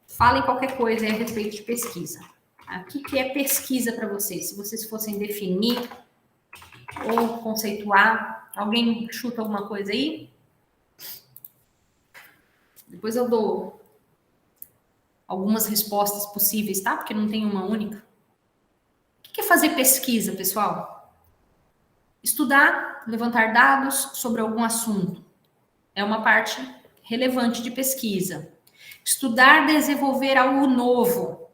falem qualquer coisa aí a respeito de pesquisa. O que é pesquisa para vocês? Se vocês fossem definir ou conceituar, alguém chuta alguma coisa aí? Depois eu dou algumas respostas possíveis, tá? Porque não tem uma única. O que é fazer pesquisa, pessoal? Estudar, levantar dados sobre algum assunto. É uma parte relevante de pesquisa. Estudar, desenvolver algo novo.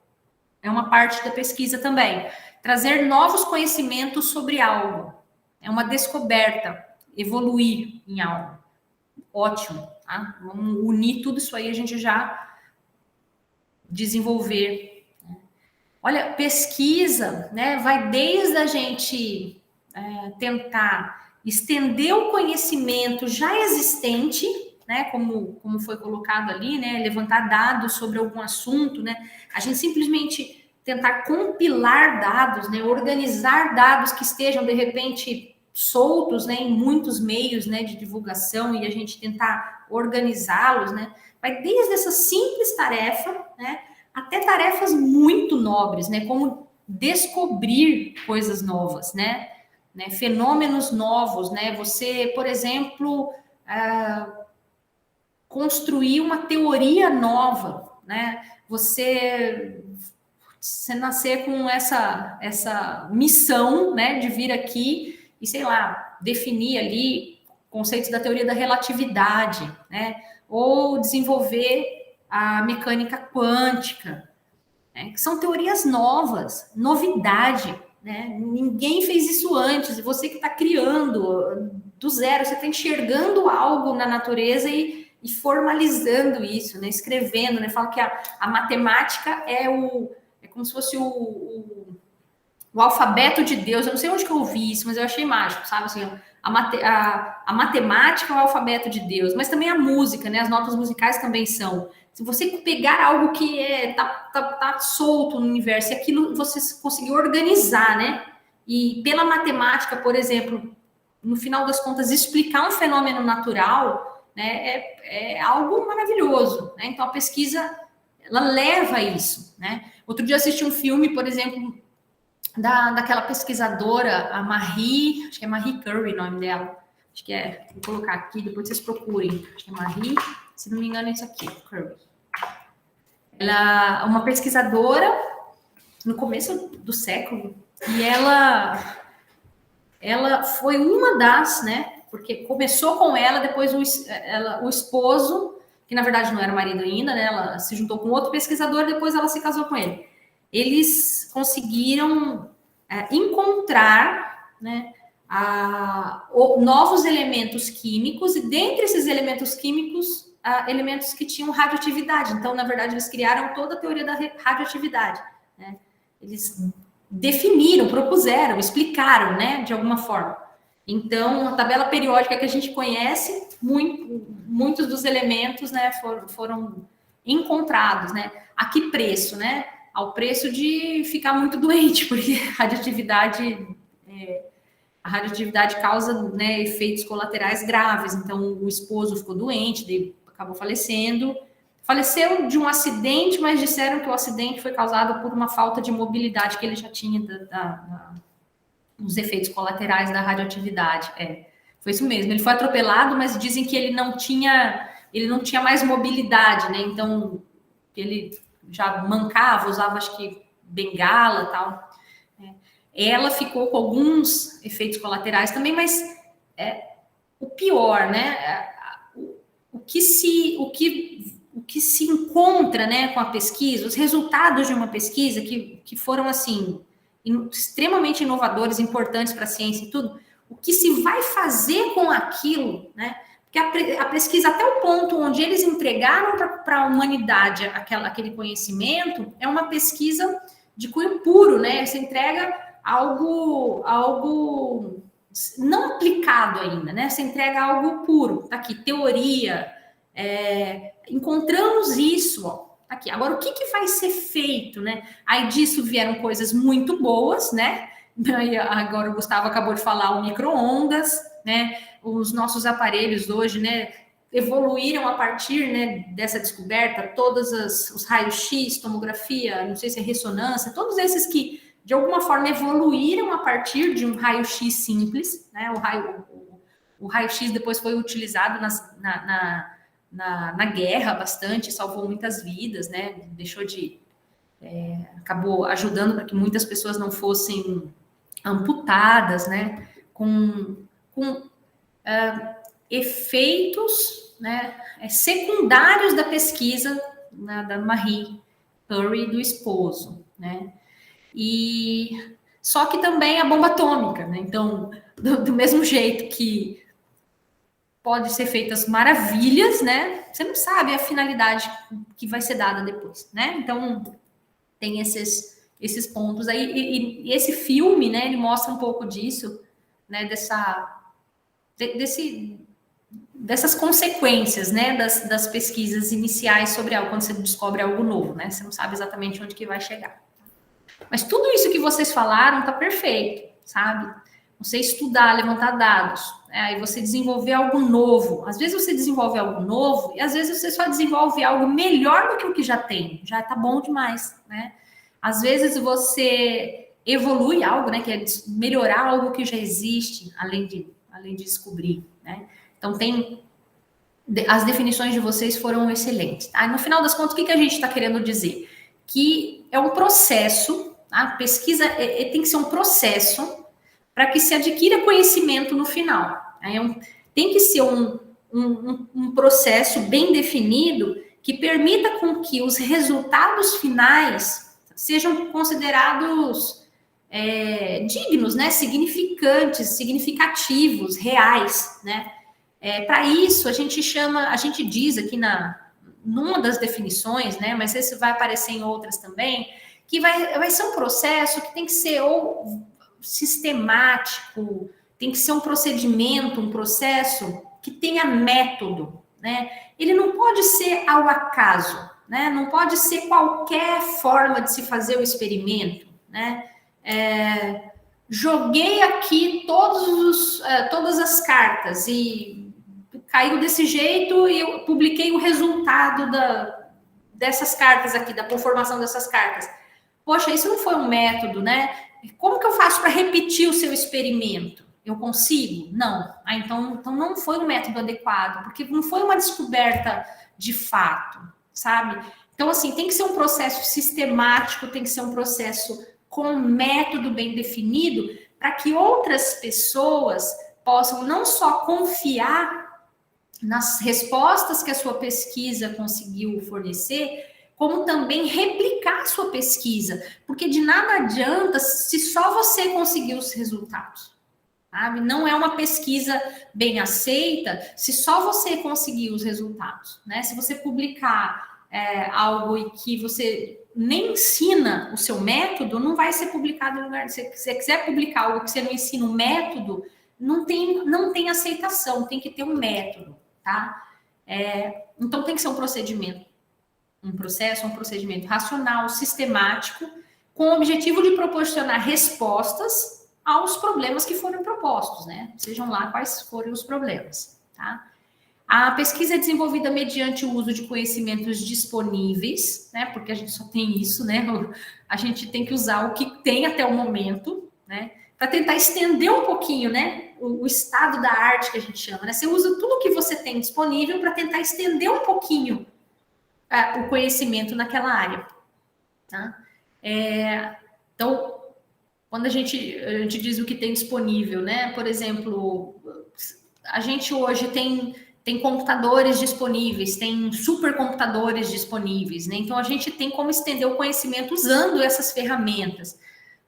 É uma parte da pesquisa também. Trazer novos conhecimentos sobre algo. É uma descoberta. Evoluir em algo. Ótimo, tá? Vamos unir tudo isso aí, a gente já desenvolver. Olha, pesquisa, né? Vai desde a gente tentar estender o conhecimento já existente, né, como foi colocado ali, né, levantar dados sobre algum assunto, né, a gente simplesmente tentar compilar dados, né, organizar dados que estejam, de repente, soltos, né, em muitos meios, né, de divulgação, e a gente tentar organizá-los, né, vai desde essa simples tarefa, né, até tarefas muito nobres, né, como descobrir coisas novas, né, fenômenos novos, né, você, por exemplo, construir uma teoria nova, né, você nascer com essa missão, né, de vir aqui e, sei lá, definir ali conceitos da teoria da relatividade, né, ou desenvolver a mecânica quântica, né, que são teorias novas, novidade, né, ninguém fez isso antes, e você que está criando do zero, você está enxergando algo na natureza e formalizando isso, né, escrevendo, né, fala que a matemática é como se fosse o alfabeto de Deus. Eu não sei onde que eu ouvi isso, mas eu achei mágico, sabe? Assim, a matemática é o alfabeto de Deus, mas também a música, né? As notas musicais também são. Se você pegar algo que tá solto no universo e aquilo você conseguir organizar, né? E pela matemática, por exemplo, no final das contas, explicar um fenômeno natural, né? É algo maravilhoso, né? Então a pesquisa ela leva a isso, né? Outro dia eu assisti um filme, por exemplo, daquela pesquisadora, a Marie, acho que é Marie Curie o nome dela, acho que é, vou colocar aqui, depois vocês procurem, acho que é Marie, se não me engano é isso aqui, Curie. Ela é uma pesquisadora no começo do século, e ela foi uma das, né, porque começou com ela, depois o esposo, que na verdade não era marido ainda, né, ela se juntou com outro pesquisador, depois ela se casou com ele. Eles conseguiram encontrar, né, novos elementos químicos, e dentre esses elementos químicos, elementos que tinham radioatividade. Então, na verdade, eles criaram toda a teoria da radioatividade, né? Eles definiram, propuseram, explicaram, né, de alguma forma. Então, a tabela periódica que a gente conhece, muitos dos elementos, né, foram encontrados, né? A que preço, né? Ao preço de ficar muito doente, porque a radioatividade causa, né, efeitos colaterais graves. Então, o esposo ficou doente, acabou falecendo. Faleceu de um acidente, mas disseram que o acidente foi causado por uma falta de mobilidade que ele já tinha dos efeitos colaterais da radioatividade. Foi isso mesmo. Ele foi atropelado, mas dizem que ele não tinha mais mobilidade, né? Então, ele já mancava, usava, acho que, bengala e tal. Ela ficou com alguns efeitos colaterais também, mas o pior, né? O que se encontra, né, com a pesquisa, os resultados de uma pesquisa que foram, assim, extremamente inovadores, importantes para a ciência e tudo, o que se vai fazer com aquilo, né? Porque a pesquisa, até o ponto onde eles entregaram para a humanidade aquele conhecimento, é uma pesquisa de cunho puro, né? Você entrega algo não aplicado ainda, né? Você entrega algo puro. Tá aqui, teoria. Encontramos isso, ó. Tá aqui. Agora, o que vai ser feito, né? Aí disso vieram coisas muito boas, né? Agora o Gustavo acabou de falar o micro-ondas, né? Os nossos aparelhos hoje, né, evoluíram a partir, né, dessa descoberta, todos os raios-x, tomografia, não sei se é ressonância, todos esses que, de alguma forma, evoluíram a partir de um raio-x simples, né? O raio-x depois foi utilizado na guerra bastante, salvou muitas vidas, né? Acabou ajudando para que muitas pessoas não fossem amputadas, né? Com efeitos, né, secundários da pesquisa, né, da Marie Curie, do esposo, né? E só que também a bomba atômica, né? Então, do mesmo jeito que pode ser feitas maravilhas, né? Você não sabe a finalidade que vai ser dada depois, né? Então, tem esses pontos aí. E esse filme, né? Ele mostra um pouco disso, né? dessas consequências, né, das pesquisas iniciais sobre algo, quando você descobre algo novo, né? Você não sabe exatamente onde que vai chegar. Mas tudo isso que vocês falaram tá perfeito, sabe? Você estudar, levantar dados, aí você desenvolver algo novo. Às vezes você desenvolve algo novo e às vezes você só desenvolve algo melhor do que o que já tem. Já tá bom demais, né? Às vezes você evolui algo, né? Que é melhorar algo que já existe, além de descobrir, né? Então as definições de vocês foram excelentes. Tá? No final das contas, o que a gente está querendo dizer? Que é um processo, a pesquisa tem que ser um processo para que se adquira conhecimento no final. Tem que ser um processo bem definido que permita com que os resultados finais sejam considerados dignos, né? Significantes, significativos, reais, né? Para isso, a gente diz aqui numa das definições, né? Mas esse vai aparecer em outras também, que vai ser um processo que tem que ser ou sistemático, tem que ser um procedimento, um processo que tenha método, né? Ele não pode ser ao acaso, né? Não pode ser qualquer forma de se fazer o experimento, né? Joguei aqui todas as cartas e caiu desse jeito e eu publiquei o resultado dessas cartas aqui, da conformação dessas cartas. Poxa, isso não foi um método, né? Como que eu faço para repetir o seu experimento? Eu consigo? Não. Então não foi um método adequado, porque não foi uma descoberta de fato, sabe? Então, assim, tem que ser um processo sistemático, tem que ser um processo com um método bem definido, para que outras pessoas possam não só confiar nas respostas que a sua pesquisa conseguiu fornecer, como também replicar a sua pesquisa, porque de nada adianta se só você conseguir os resultados, sabe? Não é uma pesquisa bem aceita se só você conseguir os resultados, né? Se você publicar algo e que você nem ensina o seu método, não vai ser publicado em lugar. Se você quiser publicar algo que você não ensina o método, não tem aceitação, tem que ter um método, tá? Então tem que ser um procedimento. Um procedimento racional, sistemático, com o objetivo de proporcionar respostas aos problemas que foram propostos, né? Sejam lá quais forem os problemas, tá? A pesquisa é desenvolvida mediante o uso de conhecimentos disponíveis, né? Porque a gente só tem isso, né? A gente tem que usar o que tem até o momento, né? Para tentar estender um pouquinho, né? O estado da arte que a gente chama, né? Você usa tudo que você tem disponível para tentar estender um pouquinho o conhecimento naquela área, tá? Então, quando a gente diz o que tem disponível, né? Por exemplo, a gente hoje tem computadores disponíveis, tem supercomputadores disponíveis, né? Então, a gente tem como estender o conhecimento usando essas ferramentas.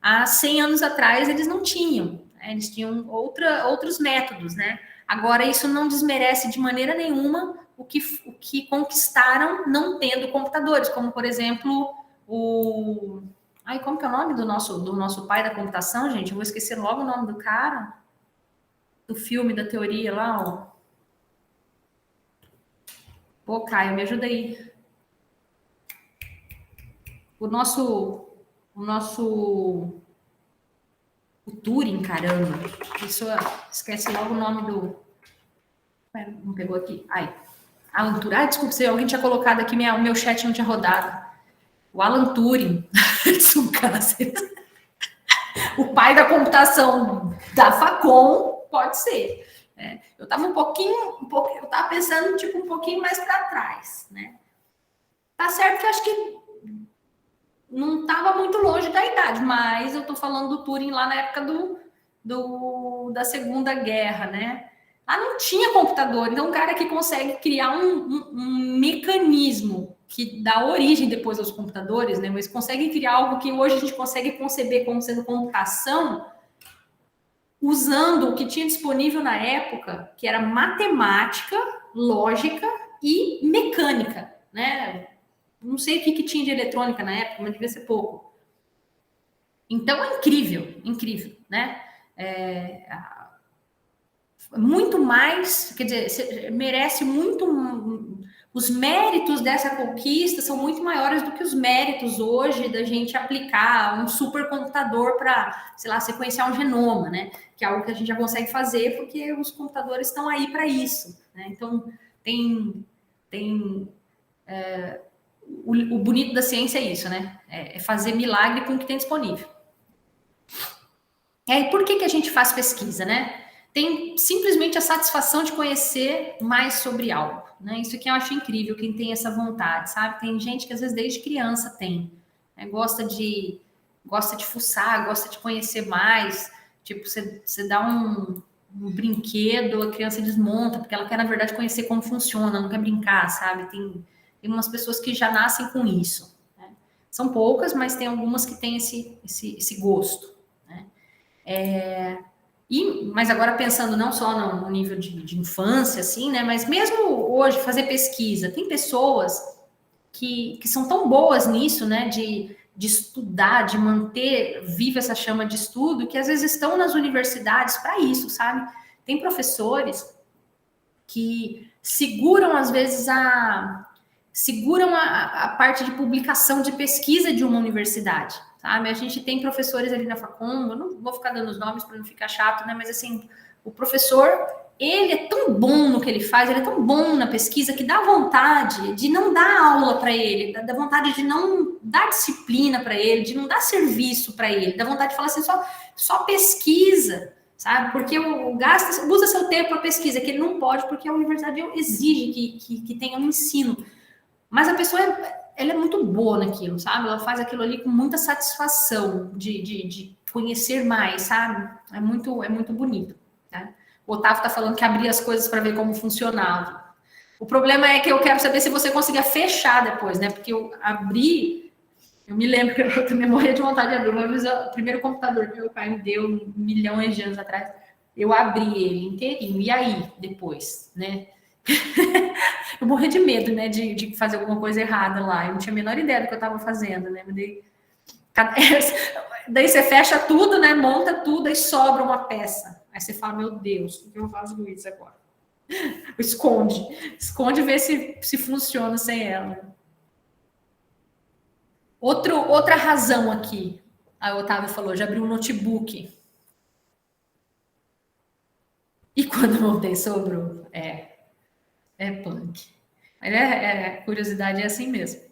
Há 100 anos atrás, eles não tinham, né? Eles tinham outros métodos, né? Agora, isso não desmerece de maneira nenhuma o que conquistaram não tendo computadores, como, por exemplo, como que é o nome do nosso pai da computação, gente? Eu vou esquecer logo o nome do cara, do filme, da teoria lá, ó. Pô, Caio, me ajuda aí. O Turing, caramba. A pessoa esquece logo o nome do... Não pegou aqui. Alan Turing. Desculpa, se alguém tinha colocado aqui, o meu chat não tinha rodado. O Alan Turing. O pai da computação da Facom, pode ser. Eu estava eu estava pensando tipo um pouquinho mais para trás, né? Tá certo que eu acho que não estava muito longe da idade, mas eu estou falando do Turing lá na época da Segunda Guerra, né? Lá não tinha computador, então um cara que consegue criar um mecanismo que dá origem depois aos computadores, né? Mas consegue criar algo que hoje a gente consegue conceber como sendo computação, usando o que tinha disponível na época, que era matemática, lógica e mecânica, né? Não sei o que tinha de eletrônica na época, mas devia ser pouco. Então é incrível, né? muito mais, quer dizer, merece muito. Os méritos dessa conquista são muito maiores do que os méritos hoje da gente aplicar um supercomputador para, sei lá, sequenciar um genoma, né? Que é algo que a gente já consegue fazer porque os computadores estão aí para isso, né? Então, o bonito da ciência é isso, né? É fazer milagre com o que tem disponível. E aí, por que a gente faz pesquisa, né? Tem simplesmente a satisfação de conhecer mais sobre algo, né? Isso aqui eu acho incrível, quem tem essa vontade, sabe? Tem gente que às vezes desde criança tem, né? Gosta de fuçar, gosta de conhecer mais. Tipo, você dá um brinquedo, a criança desmonta, porque ela quer, na verdade, conhecer como funciona, não quer brincar, sabe? Tem umas pessoas que já nascem com isso, né? São poucas, mas tem algumas que têm esse gosto, né? Mas agora pensando não só no nível de infância, assim, né? Mas mesmo hoje, fazer pesquisa, tem pessoas que são tão boas nisso, né? De estudar, de manter viva essa chama de estudo, que às vezes estão nas universidades para isso, sabe? Tem professores que seguram, às vezes, a parte de publicação de pesquisa de uma universidade, sabe? A gente tem professores ali na Facom, eu não vou ficar dando os nomes para não ficar chato, né? Mas, assim, o professor, ele é tão bom no que ele faz, ele é tão bom na pesquisa, que dá vontade de não dar aula para ele, dá vontade de não dar disciplina para ele, de não dar serviço para ele, dá vontade de falar assim, só pesquisa, sabe? Porque usa seu tempo para pesquisa, que ele não pode, porque a universidade exige que tenha um ensino. Mas a pessoa, ela é muito boa naquilo, sabe? Ela faz aquilo ali com muita satisfação de conhecer mais, sabe? É muito bonito, né? O Otávio está falando que abria as coisas para ver como funcionava. O problema é que eu quero saber se você conseguia fechar depois, né? Porque eu abri... Eu me lembro que eu também morria de vontade de abrir. Uma vez, o primeiro computador que meu pai me deu, milhões de anos atrás, eu abri ele inteirinho. E aí, depois, né? Eu morria de medo, né? De fazer alguma coisa errada lá. Eu não tinha a menor ideia do que eu estava fazendo, né? Daí você fecha tudo, né? Monta tudo e sobra uma peça. Aí você fala, meu Deus, o que eu faço com isso agora? Esconde e vê se funciona sem ela. Outra razão aqui, a Otávio falou, já abriu um notebook. E quando montei sobrou, é punk. Mas curiosidade é assim mesmo.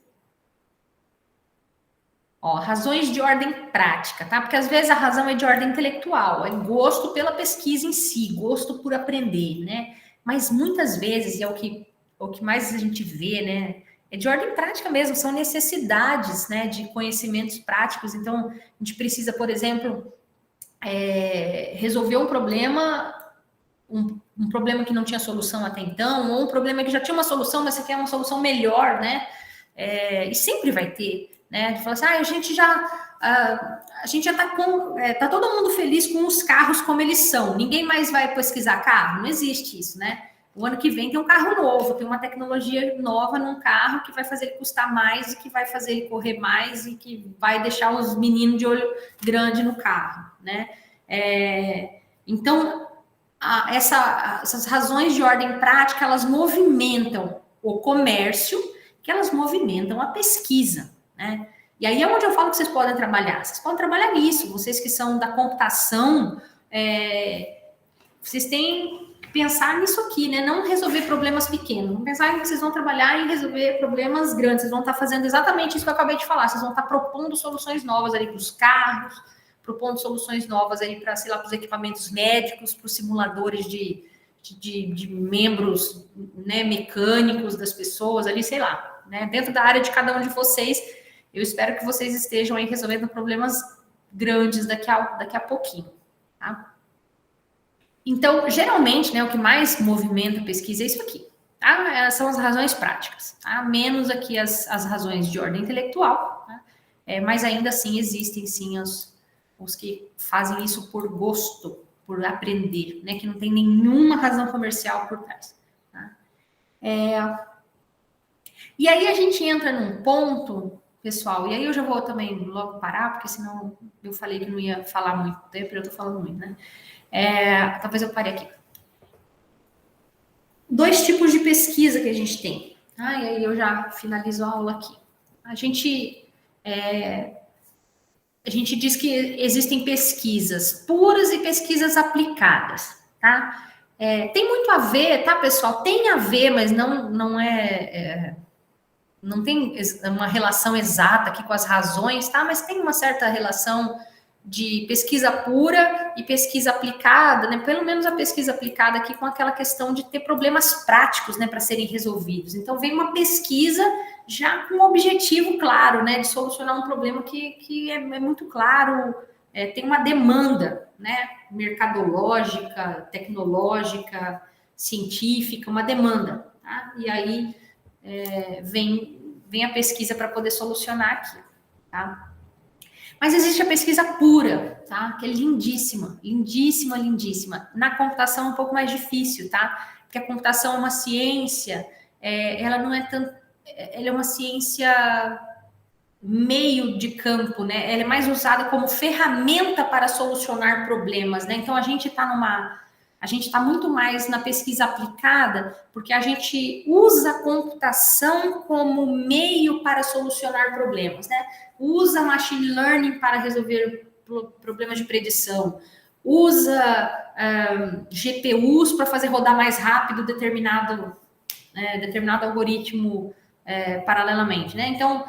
Ó, razões de ordem prática, tá? Porque às vezes a razão é de ordem intelectual, é gosto pela pesquisa em si, gosto por aprender, né? Mas muitas vezes, e é o que mais a gente vê, né? É de ordem prática mesmo, são necessidades, né, de conhecimentos práticos. Então, a gente precisa, por exemplo, resolver um problema que não tinha solução até então, ou um problema que já tinha uma solução, mas você quer uma solução melhor, né? E sempre vai ter, né? De falar assim, a gente já tá todo mundo feliz com os carros como eles são. Ninguém mais vai pesquisar carro, não existe isso, né? O ano que vem tem um carro novo, tem uma tecnologia nova num carro que vai fazer ele custar mais e que vai fazer ele correr mais e que vai deixar os meninos de olho grande no carro, né? Então, essas razões de ordem prática, elas movimentam o comércio, que elas movimentam a pesquisa, né? E aí é onde eu falo que vocês podem trabalhar. Vocês podem trabalhar nisso. Vocês que são da computação, vocês têm que pensar nisso aqui, né? Não resolver problemas pequenos. Não pensar que vocês vão trabalhar em resolver problemas grandes. Vocês vão estar fazendo exatamente isso que eu acabei de falar. Vocês vão estar propondo soluções novas ali para os carros, propondo soluções novas aí para, sei lá, para os equipamentos médicos, para os simuladores de membros, né, mecânicos das pessoas ali, sei lá, né? Dentro da área de cada um de vocês, eu espero que vocês estejam aí resolvendo problemas grandes daqui a pouquinho, tá? Então, geralmente, né, o que mais movimenta a pesquisa é isso aqui, tá? São as razões práticas, tá? Menos aqui as razões de ordem intelectual, tá? Mas ainda assim existem sim os que fazem isso por gosto, por aprender, né? Que não tem nenhuma razão comercial por trás, tá? E aí a gente entra num ponto, pessoal, e aí eu já vou também logo parar, porque senão eu falei que não ia falar muito tempo, eu tô falando muito, né? Talvez eu pare aqui. dois tipos de pesquisa que a gente tem. E aí eu já finalizo a aula aqui. A gente diz que existem pesquisas puras e pesquisas aplicadas, tá? Tem muito a ver, tá, pessoal? Tem a ver, mas não tem uma relação exata aqui com as razões, tá? Mas tem uma certa relação de pesquisa pura e pesquisa aplicada, né? Pelo menos a pesquisa aplicada aqui com aquela questão de ter problemas práticos, né, para serem resolvidos. Então vem uma pesquisa já com um objetivo claro, né, de solucionar um problema que é muito claro, tem uma demanda, né, mercadológica, tecnológica, científica, uma demanda, tá? E aí vem a pesquisa para poder solucionar aquilo, tá? Mas existe a pesquisa pura, tá? Que é lindíssima, lindíssima, lindíssima. Na computação é um pouco mais difícil, tá? Porque a computação é uma ciência, ela não é tanto, ela é uma ciência meio de campo, né? Ela é mais usada como ferramenta para solucionar problemas, né? Então a gente está muito mais na pesquisa aplicada, porque a gente usa a computação como meio para solucionar problemas, né? Usa machine learning para resolver problemas de predição, usa GPUs para fazer rodar mais rápido determinado algoritmo paralelamente, né? Então,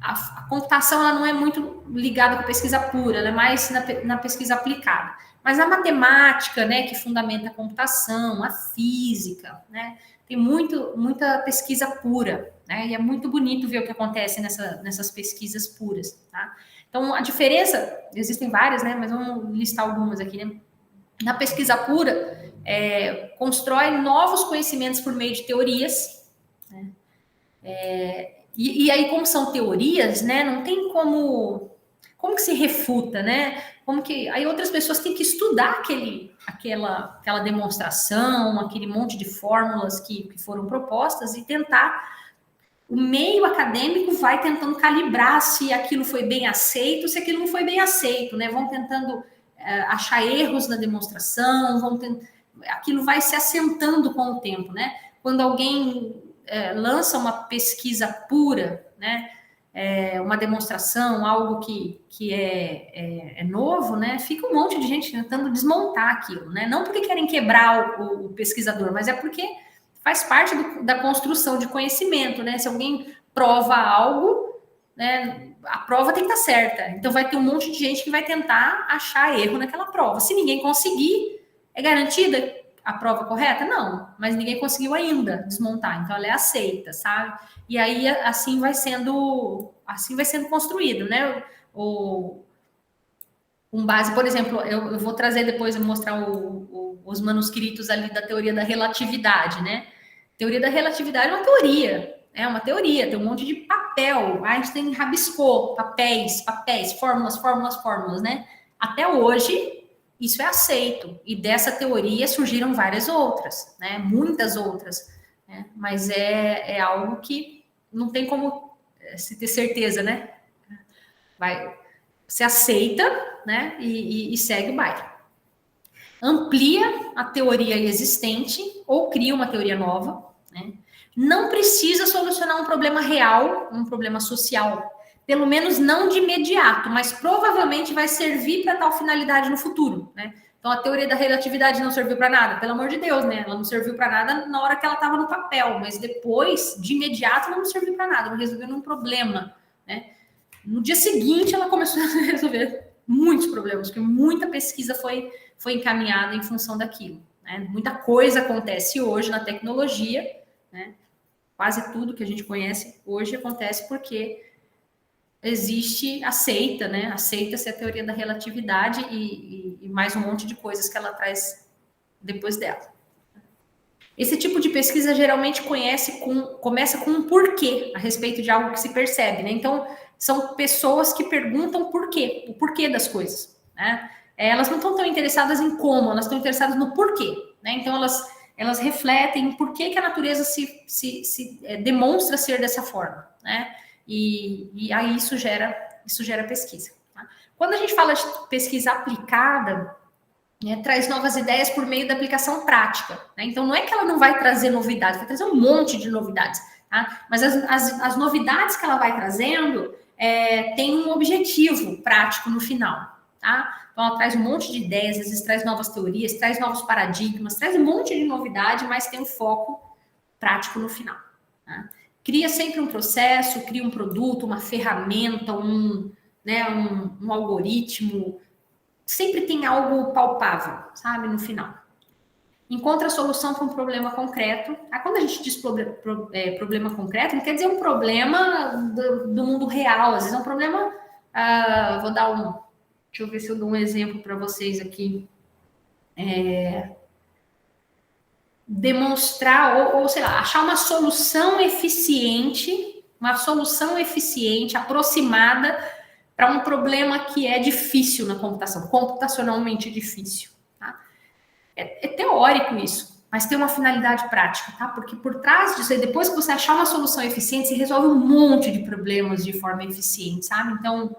a computação ela não é muito ligada com a pesquisa pura, ela é mais na pesquisa aplicada. Mas a matemática, né, que fundamenta a computação, a física, né, tem muita pesquisa pura, né, e é muito bonito ver o que acontece nessas pesquisas puras, tá? Então, a diferença, existem várias, né, mas vamos listar algumas aqui, né? Na pesquisa pura, constrói novos conhecimentos por meio de teorias, né? E aí, como são teorias, né, não tem como que se refuta, né? Aí outras pessoas têm que estudar aquela demonstração, aquele monte de fórmulas que foram propostas e tentar. O meio acadêmico vai tentando calibrar se aquilo foi bem aceito, se aquilo não foi bem aceito, né? Vão tentando achar erros na demonstração, aquilo vai se assentando com o tempo, né? Quando alguém lança uma pesquisa pura, né? Uma demonstração, algo que é novo, né? Fica um monte de gente tentando desmontar aquilo, né? Não porque querem quebrar o pesquisador, mas é porque faz parte da construção de conhecimento, né? Se alguém prova algo, né? A prova tem que estar certa. Então vai ter um monte de gente que vai tentar achar erro naquela prova. Se ninguém conseguir, é garantida a prova correta? Não, mas ninguém conseguiu ainda desmontar, então ela é aceita, sabe? E aí assim vai sendo construído, né? Base, por exemplo, eu vou trazer depois, vou mostrar os manuscritos ali da teoria da relatividade, né? Teoria da relatividade é uma teoria, tem um monte de papel, Einstein rabiscou papéis, fórmulas, né? Até hoje, isso é aceito, e dessa teoria surgiram várias outras, né? Muitas outras, né? Mas é algo que não tem como se ter certeza, né? Se aceita, né? E segue o baile. Amplia a teoria existente ou cria uma teoria nova, né? Não precisa solucionar um problema real, um problema social, pelo menos não de imediato, mas provavelmente vai servir para tal finalidade no futuro, né? Então a teoria da relatividade não serviu para nada, pelo amor de Deus, né? Ela não serviu para nada na hora que ela estava no papel, mas depois, de imediato, ela não serviu para nada, não resolveu nenhum problema, né? No dia seguinte, ela começou a resolver muitos problemas, porque muita pesquisa foi encaminhada em função daquilo, né? Muita coisa acontece hoje na tecnologia, né? Quase tudo que a gente conhece hoje acontece porque aceita-se a teoria da relatividade e mais um monte de coisas que ela traz depois dela. Esse tipo de pesquisa geralmente começa com um porquê a respeito de algo que se percebe, né? Então, são pessoas que perguntam o porquê das coisas, né? Elas não estão tão interessadas em como, elas estão interessadas no porquê, né? Então, elas refletem por que a natureza se demonstra ser dessa forma, né? E aí isso gera pesquisa. Tá? Quando a gente fala de pesquisa aplicada, né, traz novas ideias por meio da aplicação prática. Né? Então, não é que ela não vai trazer novidades, vai trazer um monte de novidades. Tá? Mas as novidades que ela vai trazendo tem um objetivo prático no final. Tá? Então, ela traz um monte de ideias, às vezes traz novas teorias, traz novos paradigmas, traz um monte de novidade, mas tem um foco prático no final. Tá? Cria sempre um processo, cria um produto, uma ferramenta, um algoritmo. Sempre tem algo palpável, sabe, no final. Encontra a solução para um problema concreto. Quando a gente diz problema concreto, não quer dizer um problema do mundo real. Às vezes é um problema... Deixa eu ver se eu dou um exemplo para vocês aqui. Demonstrar, ou sei lá, achar uma solução eficiente, aproximada para um problema que é difícil na computação, computacionalmente difícil. Tá? É teórico isso, mas tem uma finalidade prática, tá? Porque por trás disso, depois que você achar uma solução eficiente, você resolve um monte de problemas de forma eficiente, sabe? Então,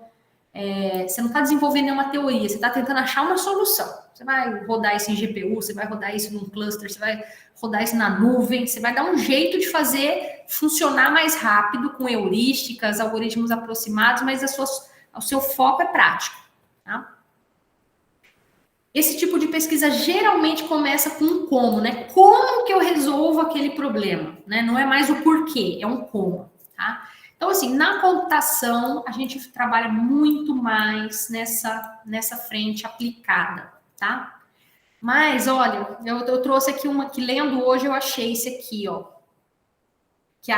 você não está desenvolvendo nenhuma teoria, você está tentando achar uma solução. Você vai rodar isso em GPU, você vai rodar isso num cluster, você vai rodar isso na nuvem, você vai dar um jeito de fazer funcionar mais rápido, com heurísticas, algoritmos aproximados, mas o seu foco é prático. Tá? Esse tipo de pesquisa geralmente começa com um como, né? Como que eu resolvo aquele problema? Né? Não é mais o porquê, é um como. Tá? Então, assim, na computação, a gente trabalha muito mais nessa frente aplicada, tá? Mas, olha, eu trouxe aqui uma que, lendo hoje, eu achei esse aqui, ó. Que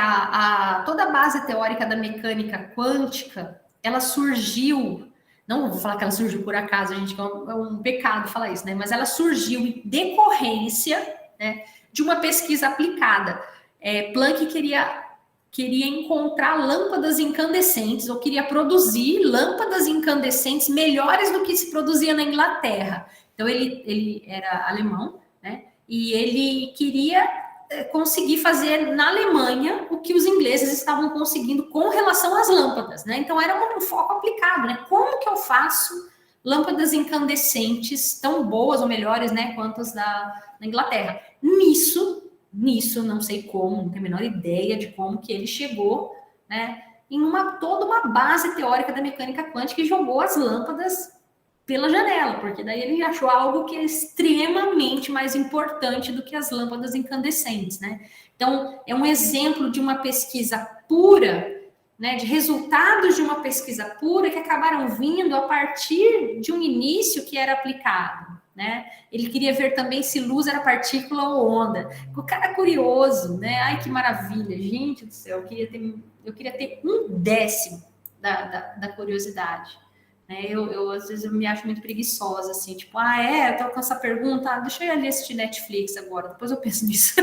toda a base teórica da mecânica quântica, ela surgiu... Não vou falar que ela surgiu por acaso, gente, é um pecado falar isso, né? Mas ela surgiu em decorrência, né, de uma pesquisa aplicada. Planck queria encontrar lâmpadas incandescentes, ou queria produzir lâmpadas incandescentes melhores do que se produzia na Inglaterra. Então, ele era alemão, né? E ele queria conseguir fazer na Alemanha o que os ingleses estavam conseguindo com relação às lâmpadas, né? Então, era um foco aplicado, né? Como que eu faço lâmpadas incandescentes tão boas ou melhores, né, quanto as na Inglaterra? Nisso, não sei como, não tenho a menor ideia de como que ele chegou, né, em toda uma base teórica da mecânica quântica e jogou as lâmpadas pela janela, porque daí ele achou algo que é extremamente mais importante do que as lâmpadas incandescentes, né? Então, é um exemplo de uma pesquisa pura, né, de resultados de uma pesquisa pura que acabaram vindo a partir de um início que era aplicado. Né? Ele queria ver também se luz era partícula ou onda. O cara é curioso, né? Ai, que maravilha, gente do céu, eu queria ter 1/10 da curiosidade. Né? Eu às vezes eu me acho muito preguiçosa, assim, tipo, eu tô com essa pergunta, deixa eu ir ali assistir Netflix agora, depois eu penso nisso.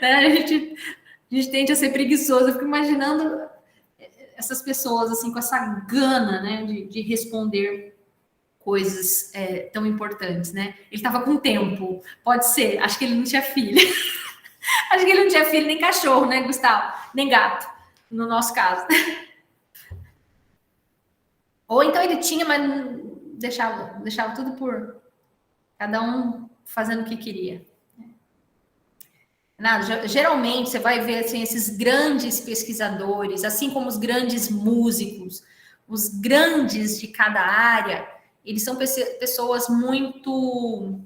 Né? A gente tende a ser preguiçoso, eu fico imaginando essas pessoas, assim, com essa gana, né, de responder coisas tão importantes, né? Ele estava com tempo, pode ser, acho que ele não tinha filho. Acho que ele não tinha filho nem cachorro, né, Gustavo? Nem gato, no nosso caso. Ou então ele tinha, mas deixava tudo por cada um fazendo o que queria. Nada, geralmente você vai ver assim, esses grandes pesquisadores, assim como os grandes músicos, os grandes de cada área, eles são pessoas muito...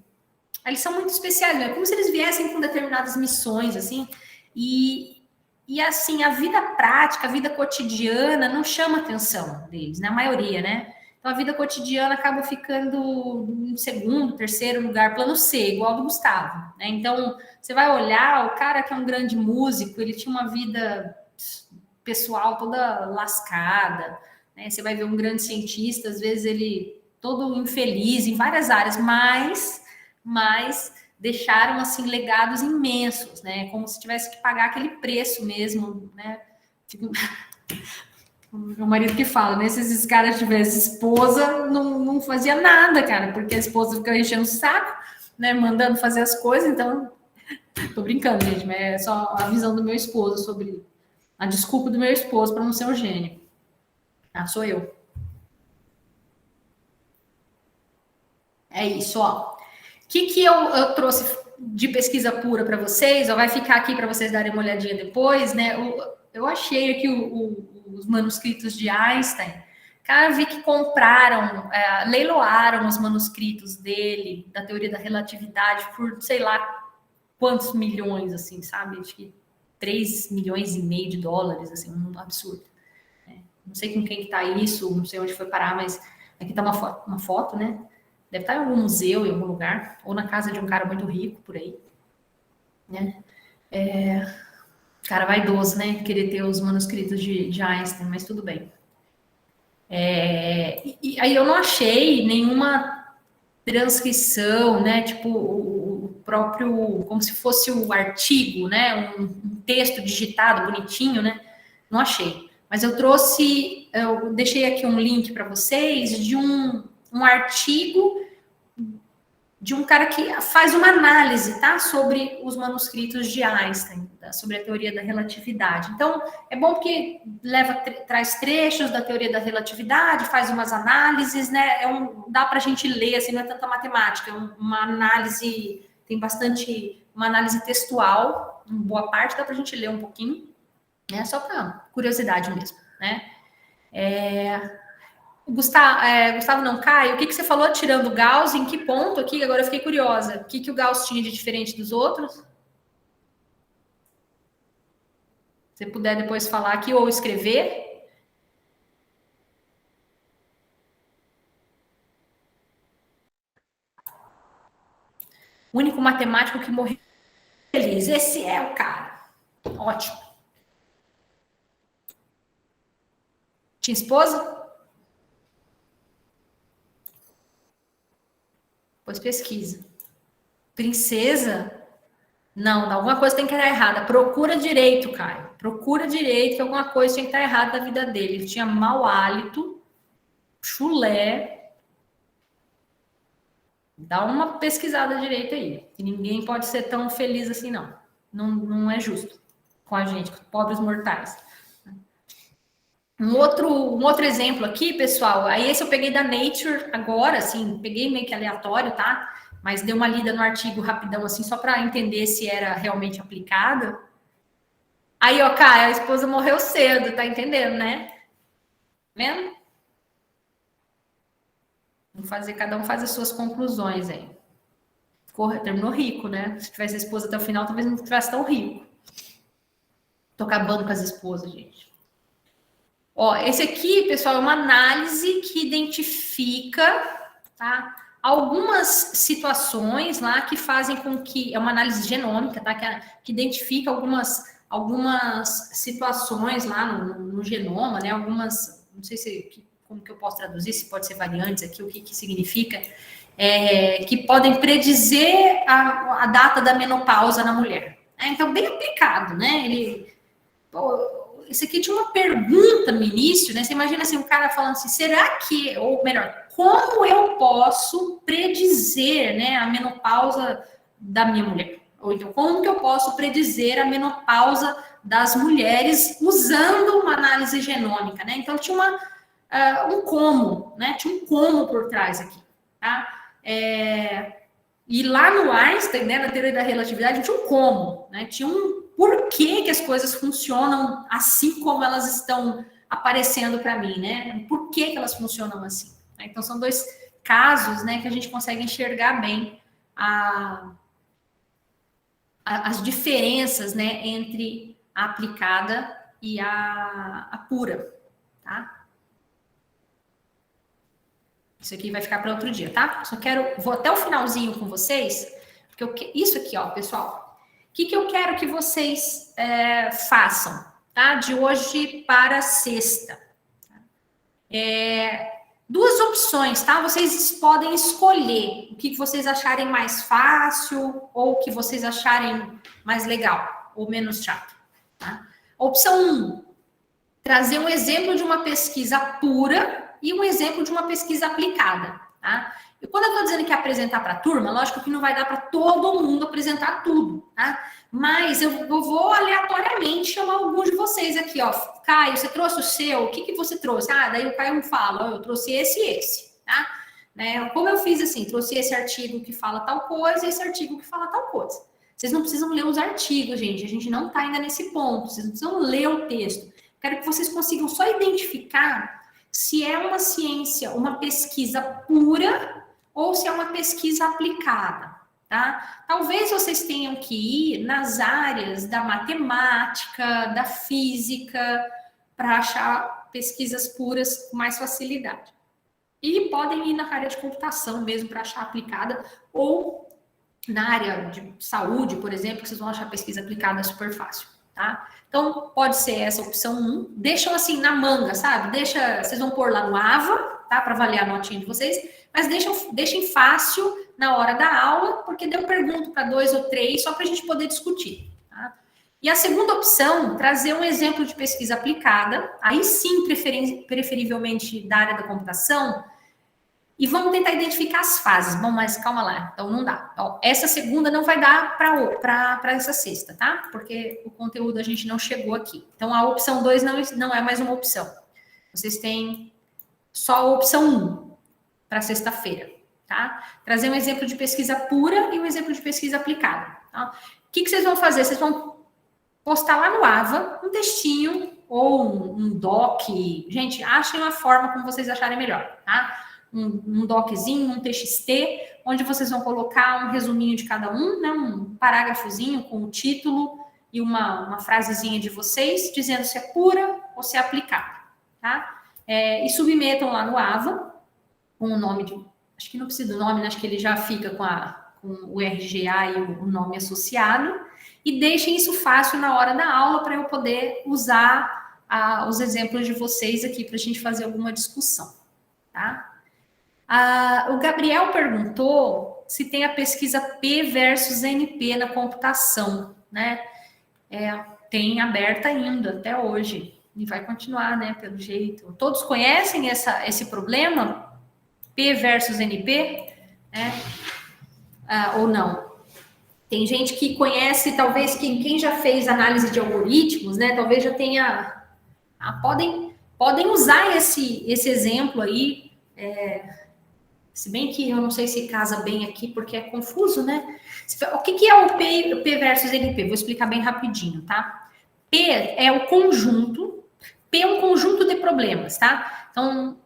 Eles são muito especiais, né? Como se eles viessem com determinadas missões, assim, e assim, a vida prática, a vida cotidiana não chama atenção deles, na maioria, né? Então, a vida cotidiana acaba ficando em segundo, terceiro lugar, plano C, igual ao do Gustavo, né? Então, você vai olhar, o cara que é um grande músico, ele tinha uma vida pessoal toda lascada, né? Você vai ver um grande cientista, às vezes ele todo infeliz em várias áreas, mas deixaram assim legados imensos, né? Como se tivesse que pagar aquele preço mesmo, né? O meu marido que fala, né? Se esses caras tivessem esposa, não fazia nada, cara, porque a esposa fica enchendo o saco, né? Mandando fazer as coisas, então. Tô brincando, gente, mas é só a visão do meu esposo sobre a desculpa do meu esposo para não ser um gênio. Sou eu. É isso, ó. O que eu trouxe de pesquisa pura para vocês? Ó, vai ficar aqui para vocês darem uma olhadinha depois, né? Eu achei aqui os manuscritos de Einstein. Cara, eu vi que compraram, leiloaram os manuscritos dele, da teoria da relatividade, por sei lá quantos milhões, assim, sabe? Acho que 3 milhões e meio de dólares, assim, um absurdo. Não sei com quem que tá isso, não sei onde foi parar, mas aqui tá uma foto, né? Deve estar em algum museu, em algum lugar, ou na casa de um cara muito rico, por aí, né? Cara vaidoso, né? Querer ter os manuscritos de Einstein, mas tudo bem. E aí eu não achei nenhuma transcrição, né? Tipo, o próprio, como se fosse o artigo, né? Um texto digitado, bonitinho, né? Não achei. Mas eu deixei aqui um link para vocês de um artigo de um cara que faz uma análise, tá? Sobre os manuscritos de Einstein, tá? Sobre a teoria da relatividade. Então, é bom porque traz trechos da teoria da relatividade, faz umas análises, né? Dá para a gente ler, assim, não é tanta matemática, é uma análise, tem bastante, uma análise textual, em boa parte dá para a gente ler um pouquinho, né? Só para curiosidade mesmo, né? Gustavo não, Caio, o que você falou tirando o Gauss, em que ponto aqui? Agora eu fiquei curiosa. O que o Gauss tinha de diferente dos outros? Se você puder depois falar aqui ou escrever. O único matemático que morreu feliz. Esse é o cara. Ótimo. Tinha esposa? Pois pesquisa. Princesa? Não, alguma coisa tem que estar errada. Procura direito, Caio. Procura direito que alguma coisa tem que estar errada na vida dele. Ele tinha mau hálito, chulé. Dá uma pesquisada direito aí. Que ninguém pode ser tão feliz assim, não. Não é justo com a gente, com pobres mortais. Um outro exemplo aqui, pessoal. Aí esse eu peguei da Nature agora, assim, peguei meio que aleatório, tá? Mas dei uma lida no artigo rapidão, assim, só para entender se era realmente aplicada. Aí, ó, cara, a esposa morreu cedo, tá entendendo, né? Vendo? Cada um faz as suas conclusões aí. Terminou rico, né? Se tivesse a esposa até o final, talvez não tivesse tão rico. Tô acabando com as esposas, gente. Ó, esse aqui, pessoal, é uma análise que identifica, tá? Algumas situações lá que fazem com que... É uma análise genômica, tá? Que identifica algumas situações lá no genoma, né? Algumas... Não sei como que eu posso traduzir, se pode ser variantes aqui, o que significa... que podem predizer a data da menopausa na mulher. Então, bem aplicado, né? Esse aqui tinha uma pergunta no início, né? Você imagina assim, um cara falando assim, será que, ou melhor, como eu posso predizer, né, a menopausa da minha mulher? Ou então, como que eu posso predizer a menopausa das mulheres usando uma análise genômica, né? Então, tinha um como, né? Tinha um como por trás aqui, tá? E lá no Einstein, né, na teoria da relatividade, tinha um como, né? Tinha um porquê que as coisas funcionam assim como elas estão aparecendo para mim, né? Por que elas funcionam assim? Então, são dois casos, né, que a gente consegue enxergar bem as diferenças, né, entre a aplicada e a pura, tá? Isso aqui vai ficar para outro dia, tá? Vou até o finalzinho com vocês, porque isso aqui, ó, pessoal, o que eu quero que vocês façam, tá? De hoje para sexta. Duas opções, tá? Vocês podem escolher o que vocês acharem mais fácil ou o que vocês acharem mais legal ou menos chato, tá? Opção 1, trazer um exemplo de uma pesquisa pura e um exemplo de uma pesquisa aplicada, tá? E quando eu estou dizendo que apresentar para a turma, lógico que não vai dar para todo mundo apresentar tudo, tá? Mas eu vou aleatoriamente chamar alguns de vocês aqui, ó. Caio, você trouxe o seu? O que você trouxe? Daí o Caio me fala, eu trouxe esse e esse, tá? né? Como eu fiz assim, trouxe esse artigo que fala tal coisa e esse artigo que fala tal coisa. Vocês não precisam ler os artigos, gente. A gente não está ainda nesse ponto. Vocês não precisam ler o texto. Quero que vocês consigam só identificar se é uma ciência, uma pesquisa pura ou se é uma pesquisa aplicada, tá? Talvez vocês tenham que ir nas áreas da matemática, da física, para achar pesquisas puras com mais facilidade. E podem ir na área de computação mesmo para achar aplicada, ou na área de saúde, por exemplo, que vocês vão achar pesquisa aplicada super fácil, tá? Então, pode ser essa opção 1. Deixam assim na manga, sabe? Vocês vão pôr lá no AVA, tá? Para avaliar a notinha de vocês, mas deixem fácil na hora da aula, porque daí eu pergunto para 2 ou 3, só para a gente poder discutir, tá? E a segunda opção, trazer um exemplo de pesquisa aplicada, aí sim, preferivelmente da área da computação, e vamos tentar identificar as fases. Bom, mas calma lá, então não dá. Ó, essa segunda não vai dar para essa sexta, tá? Porque o conteúdo a gente não chegou aqui. Então, a opção 2 não é mais uma opção. Vocês têm só a opção 1 para sexta-feira, tá? Trazer um exemplo de pesquisa pura e um exemplo de pesquisa aplicada. Tá? O que vocês vão fazer? Vocês vão postar lá no AVA um textinho ou um doc. Gente, achem a forma como vocês acharem melhor, tá? Um doczinho, um TXT, onde vocês vão colocar um resuminho de cada um, né? Um parágrafozinho com o título e uma frasezinha de vocês, dizendo se é pura ou se é aplicada, tá? E submetam lá no AVA, com o nome de... Acho que não precisa do nome, né? Acho que ele já fica com o RGA e o nome associado, e deixem isso fácil na hora da aula para eu poder usar os exemplos de vocês aqui para a gente fazer alguma discussão, tá? O Gabriel perguntou se tem a pesquisa P versus NP na computação, né? Tem aberta ainda até hoje e vai continuar, né? Pelo jeito. Todos conhecem esse problema? P versus NP, né? Ou não? Tem gente que conhece, talvez quem já fez análise de algoritmos, né? Talvez já tenha. Podem usar esse exemplo aí. Se bem que eu não sei se casa bem aqui, porque é confuso, né? O que é o P versus NP? Vou explicar bem rapidinho, tá? P é o conjunto, P é um conjunto de problemas, tá? Então,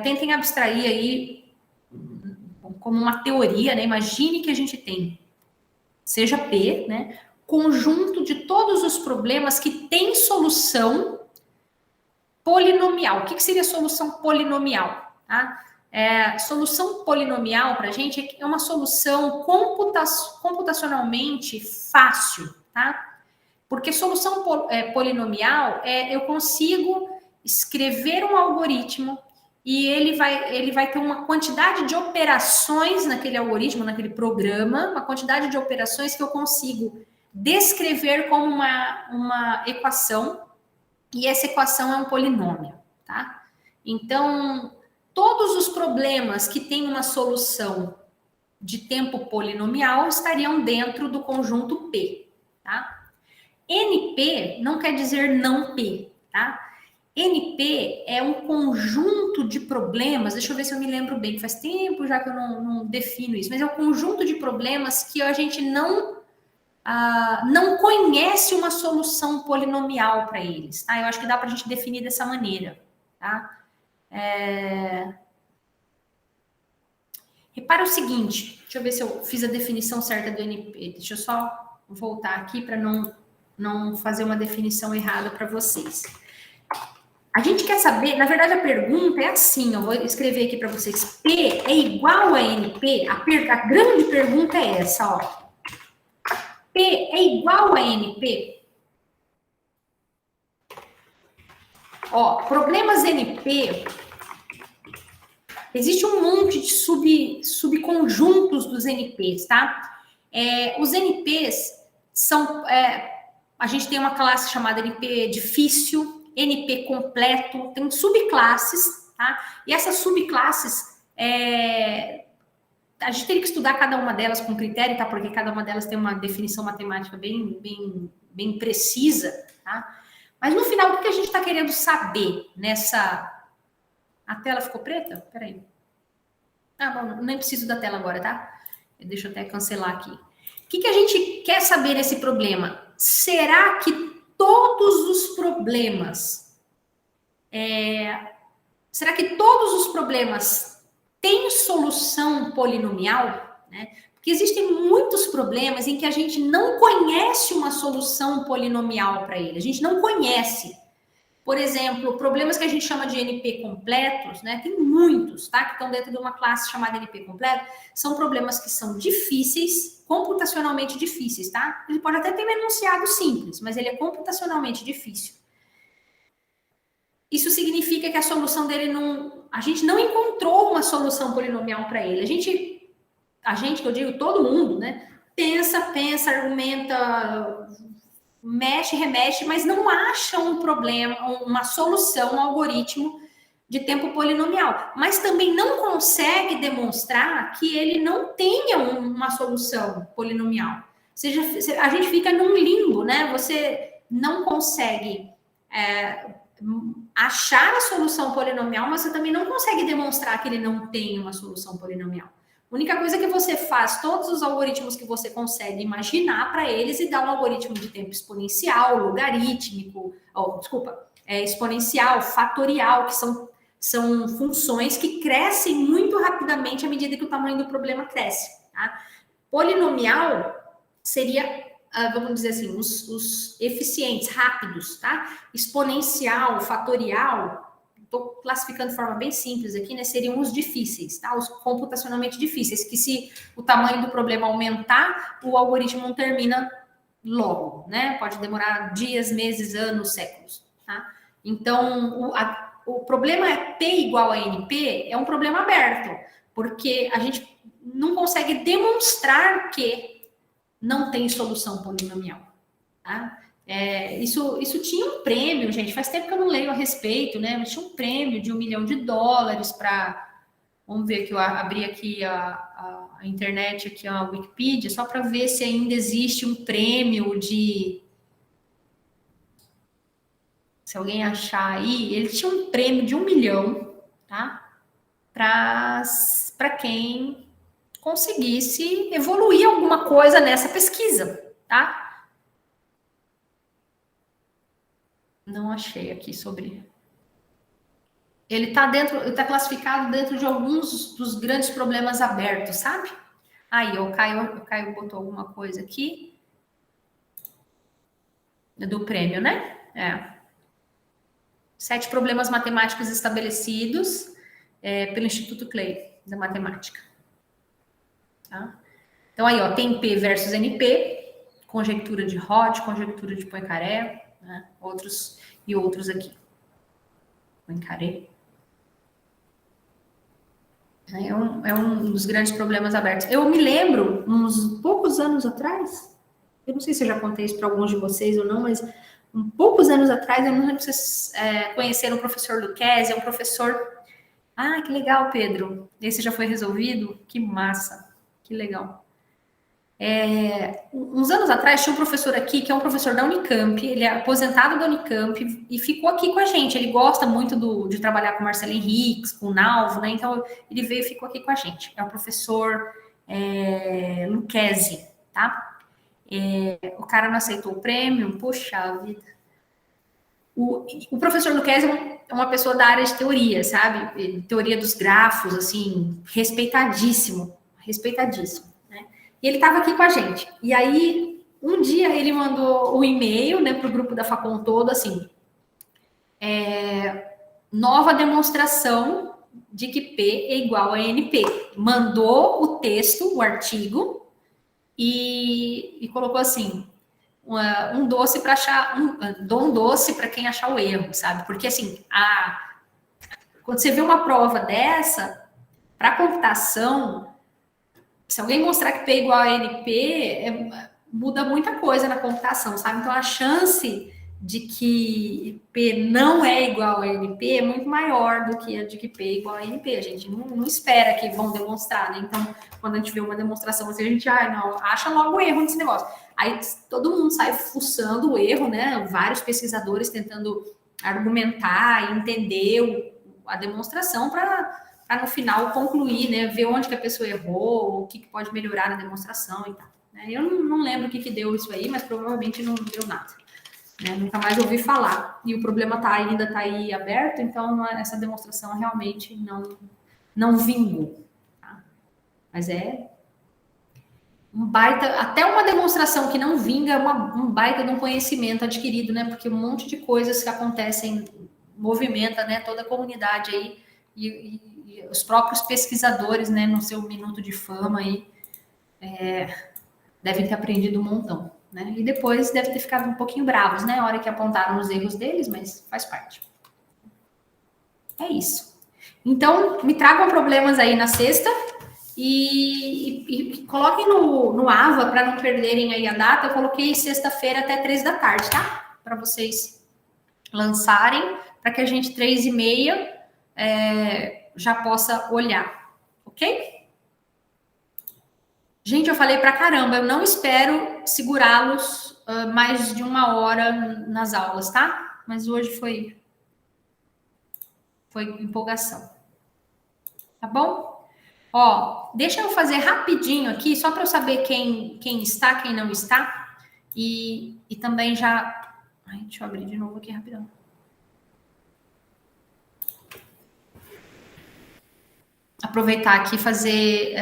tentem abstrair aí como uma teoria, né? Imagine que a gente tem, seja P, né? Conjunto de todos os problemas que tem solução polinomial. O que seria solução polinomial, tá? Solução polinomial para a gente é uma solução computacionalmente fácil, tá? Porque solução polinomial eu consigo escrever um algoritmo e ele vai ter uma quantidade de operações naquele algoritmo, naquele programa, uma quantidade de operações que eu consigo descrever como uma equação, e essa equação é um polinômio, tá? Então, todos os problemas que têm uma solução de tempo polinomial estariam dentro do conjunto P, tá? NP não quer dizer não P, tá? NP é um conjunto de problemas, deixa eu ver se eu me lembro bem, faz tempo já que eu não defino isso, mas é um conjunto de problemas que a gente não conhece uma solução polinomial para eles, tá? Eu acho que dá para a gente definir dessa maneira, tá? Repara o seguinte, deixa eu ver se eu fiz a definição certa do NP. Deixa eu só voltar aqui para não fazer uma definição errada para vocês. A gente quer saber, na verdade a pergunta é assim, eu vou escrever aqui para vocês. P é igual a NP? A grande pergunta é essa, ó. P é igual a NP? Ó, problemas NP... Existe um monte de subconjuntos dos NPs, tá? Os NPs são... a gente tem uma classe chamada NP difícil, NP completo, tem subclasses, tá? E essas subclasses, a gente tem que estudar cada uma delas com critério, tá? Porque cada uma delas tem uma definição matemática bem precisa, tá? Mas no final, o que a gente está querendo saber nessa... A tela ficou preta? Peraí. Ah, bom, nem preciso da tela agora, tá? Deixa eu até cancelar aqui. O que a gente quer saber nesse problema? Será que todos os problemas... será que todos os problemas têm solução polinomial? Né? Porque existem muitos problemas em que a gente não conhece uma solução polinomial para ele. A gente não conhece. Por exemplo, problemas que a gente chama de NP completos, né? Tem muitos, tá? Que estão dentro de uma classe chamada NP completo. São problemas que são difíceis, computacionalmente difíceis, tá? Ele pode até ter um enunciado simples, mas ele é computacionalmente difícil. Isso significa que a solução dele não... A gente não encontrou uma solução polinomial para ele. A gente, que eu digo todo mundo, né? Pensa, argumenta... mexe, remexe, mas não acha um problema, uma solução, um algoritmo de tempo polinomial. Mas também não consegue demonstrar que ele não tenha uma solução polinomial. Ou seja, a gente fica num limbo, né? Você não consegue achar a solução polinomial, mas você também não consegue demonstrar que ele não tem uma solução polinomial. A única coisa que você faz, todos os algoritmos que você consegue imaginar para eles e dá um algoritmo de tempo exponencial, logarítmico, exponencial, fatorial, que são funções que crescem muito rapidamente à medida que o tamanho do problema cresce. Tá? Polinomial seria, vamos dizer assim, os eficientes, rápidos, tá? Exponencial, fatorial... Estou classificando de forma bem simples aqui, né? Seriam os difíceis, tá? Os computacionalmente difíceis, que se o tamanho do problema aumentar, o algoritmo não termina logo, né? Pode demorar dias, meses, anos, séculos, tá? Então, o problema é P igual a NP é um problema aberto, porque a gente não consegue demonstrar que não tem solução polinomial, tá? Isso tinha um prêmio, gente. Faz tempo que eu não leio a respeito, né? Mas tinha um prêmio de $1 milhão para. Vamos ver que eu abri aqui a internet, aqui a Wikipedia, só para ver se ainda existe um prêmio de. Se alguém achar aí, ele tinha um prêmio de $1 milhão, tá? Para quem conseguisse evoluir alguma coisa nessa pesquisa, tá? Não achei aqui sobre. Ele está classificado dentro de alguns dos grandes problemas abertos, sabe? Aí, o Caio botou alguma coisa aqui do prêmio, né? 7 problemas matemáticos estabelecidos pelo Instituto Clay da Matemática. Tá? Então, aí, ó, tem P versus NP, conjectura de Roth, conjectura de Poincaré, né? Outros aqui. Poincaré. É um dos grandes problemas abertos. Eu me lembro, uns poucos anos atrás, eu não sei se eu já contei isso para alguns de vocês ou não, mas poucos anos atrás, eu não lembro se vocês conheceram o professor Lucchesi, é um professor... Ah, que legal, Pedro. Esse já foi resolvido? Que massa, que legal. Uns anos atrás tinha um professor aqui que é um professor da Unicamp, ele é aposentado da Unicamp e ficou aqui com a gente. Ele gosta muito de trabalhar com Marcelo Henriques, com o Nalvo, né? Então ele veio e ficou aqui com a gente. É o professor Lucchesi, tá? O cara não aceitou o prêmio, poxa vida. O professor Lucchesi é uma pessoa da área de teoria, sabe? Teoria dos grafos, assim, respeitadíssimo. E ele estava aqui com a gente. E aí, um dia ele mandou um e-mail, né, para o grupo da Facom todo, assim, nova demonstração de que P é igual a NP. Mandou o texto, o artigo, e colocou assim, um doce para achar, um doce para quem achar o erro, sabe? Porque assim, quando você vê uma prova dessa, para computação, se alguém mostrar que P é igual a NP, muda muita coisa na computação, sabe? Então, a chance de que P não é igual a NP é muito maior do que a de que P é igual a NP. A gente não espera que vão demonstrar, né? Então, quando a gente vê uma demonstração assim, a gente acha logo o erro nesse negócio. Aí, todo mundo sai fuçando o erro, né? Vários pesquisadores tentando argumentar e entender a demonstração para para no final concluir, né? Ver onde que a pessoa errou, o que pode melhorar na demonstração e tal. Né? Eu não lembro o que deu isso aí, mas provavelmente não deu nada. Né? Nunca mais ouvi falar. E o problema ainda está aí aberto, então essa demonstração realmente não vingou. Tá? Mas é um baita, até uma demonstração que não vinga é um baita de um conhecimento adquirido, né? Porque um monte de coisas que acontecem movimenta, né, toda a comunidade aí e os próprios pesquisadores, né, no seu minuto de fama aí, devem ter aprendido um montão, né? E depois deve ter ficado um pouquinho bravos, né, a hora que apontaram os erros deles, mas faz parte. É isso. Então, me tragam problemas aí na sexta e coloquem no Ava para não perderem aí a data. Eu coloquei sexta-feira até 3 da tarde, tá? Para vocês lançarem, para que a gente 3h30 já possa olhar, ok? Gente, eu falei pra caramba, eu não espero segurá-los mais de 1 hora nas aulas, tá? Mas hoje foi empolgação. Tá bom? Ó, deixa eu fazer rapidinho aqui, só para eu saber quem está, quem não está. E também já... Ai, deixa eu abrir de novo aqui rapidão. Aproveitar aqui e fazer...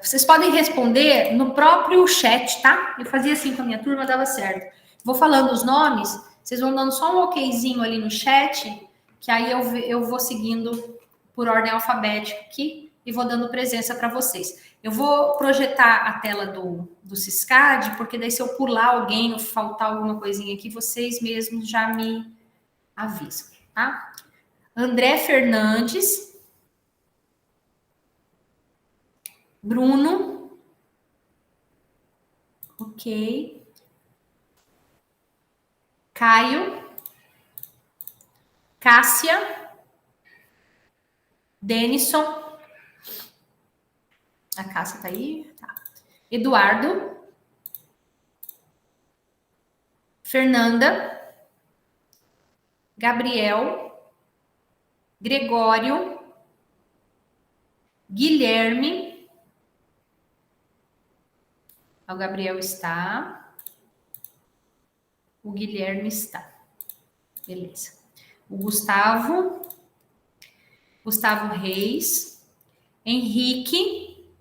vocês podem responder no próprio chat, tá? Eu fazia assim com a minha turma, dava certo. Vou falando os nomes, vocês vão dando só um okzinho ali no chat, que aí eu vou seguindo por ordem alfabética aqui e vou dando presença para vocês. Eu vou projetar a tela do Ciscad, porque daí se eu pular alguém ou faltar alguma coisinha aqui, vocês mesmos já me avisam, tá? André Fernandes... Bruno. Ok. Caio. Cássia. Denison. A Cássia tá aí? Tá. Eduardo. Fernanda. Gabriel. Gregório. Guilherme. O Gabriel está. O Guilherme está. Beleza. O Gustavo. Gustavo Reis. Henrique.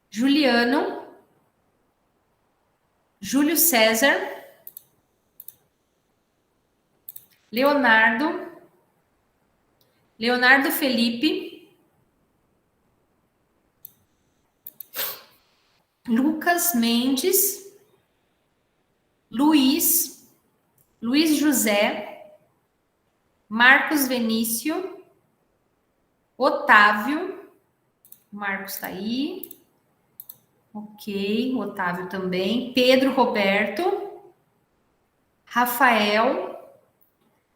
Juliano. Júlio César. Leonardo. Leonardo Felipe. Lucas Mendes. Luiz. Luiz José. Marcos Venício. Otávio. O Marcos está aí. Ok, o Otávio também. Pedro Roberto. Rafael.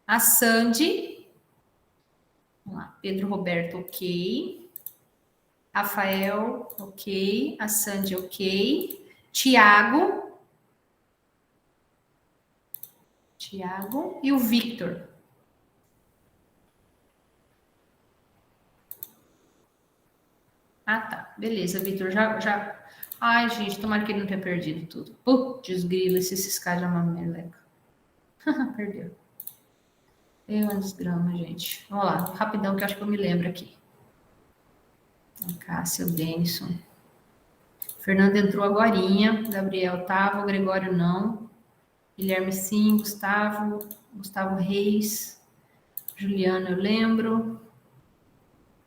A Sandy. Vamos lá, Pedro Roberto, ok. Rafael, ok. A Sandy, ok. Tiago. Tiago. E o Victor. Ah, tá. Beleza, Victor. Já... Ai, gente, tomara que ele não tenha perdido tudo. Putz, grila, esses caras já uma meleca. Perdeu. É uma desgrama, gente. Vamos lá, rapidão, que eu acho que eu me lembro aqui. A Cássia, o Denison. Fernando entrou agorinha. Gabriel tava, o Gregório não. Guilherme sim, Gustavo Reis. Juliano, eu lembro.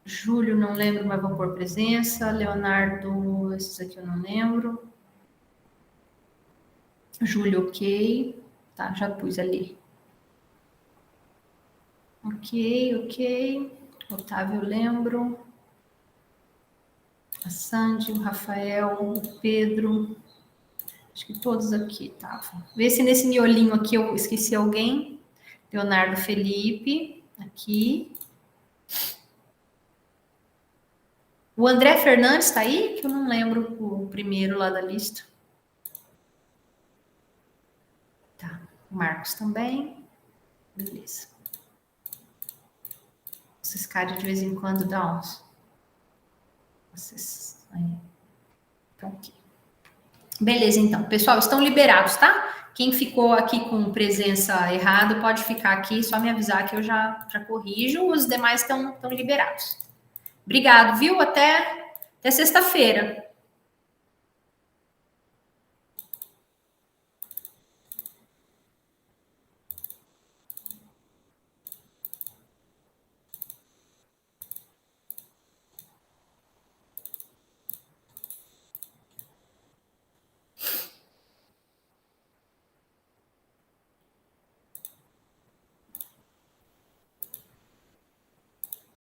Júlio, não lembro, mas vou pôr presença. Leonardo, esses aqui eu não lembro. Júlio, ok. Tá, já pus ali. Ok. Otávio, eu lembro. A Sandy, o Rafael, o Pedro. Acho que todos aqui estavam. Vê se nesse miolinho aqui eu esqueci alguém. Leonardo Felipe, aqui. O André Fernandes está aí? Que eu não lembro o primeiro lá da lista. Tá. O Marcos também. Beleza. Esses caras de vez em quando dão uns... Então, aqui. Beleza, então. Pessoal, estão liberados, tá? Quem ficou aqui com presença errada pode ficar aqui, só me avisar que eu já corrijo. Os demais estão liberados. Obrigado, viu? Até sexta-feira.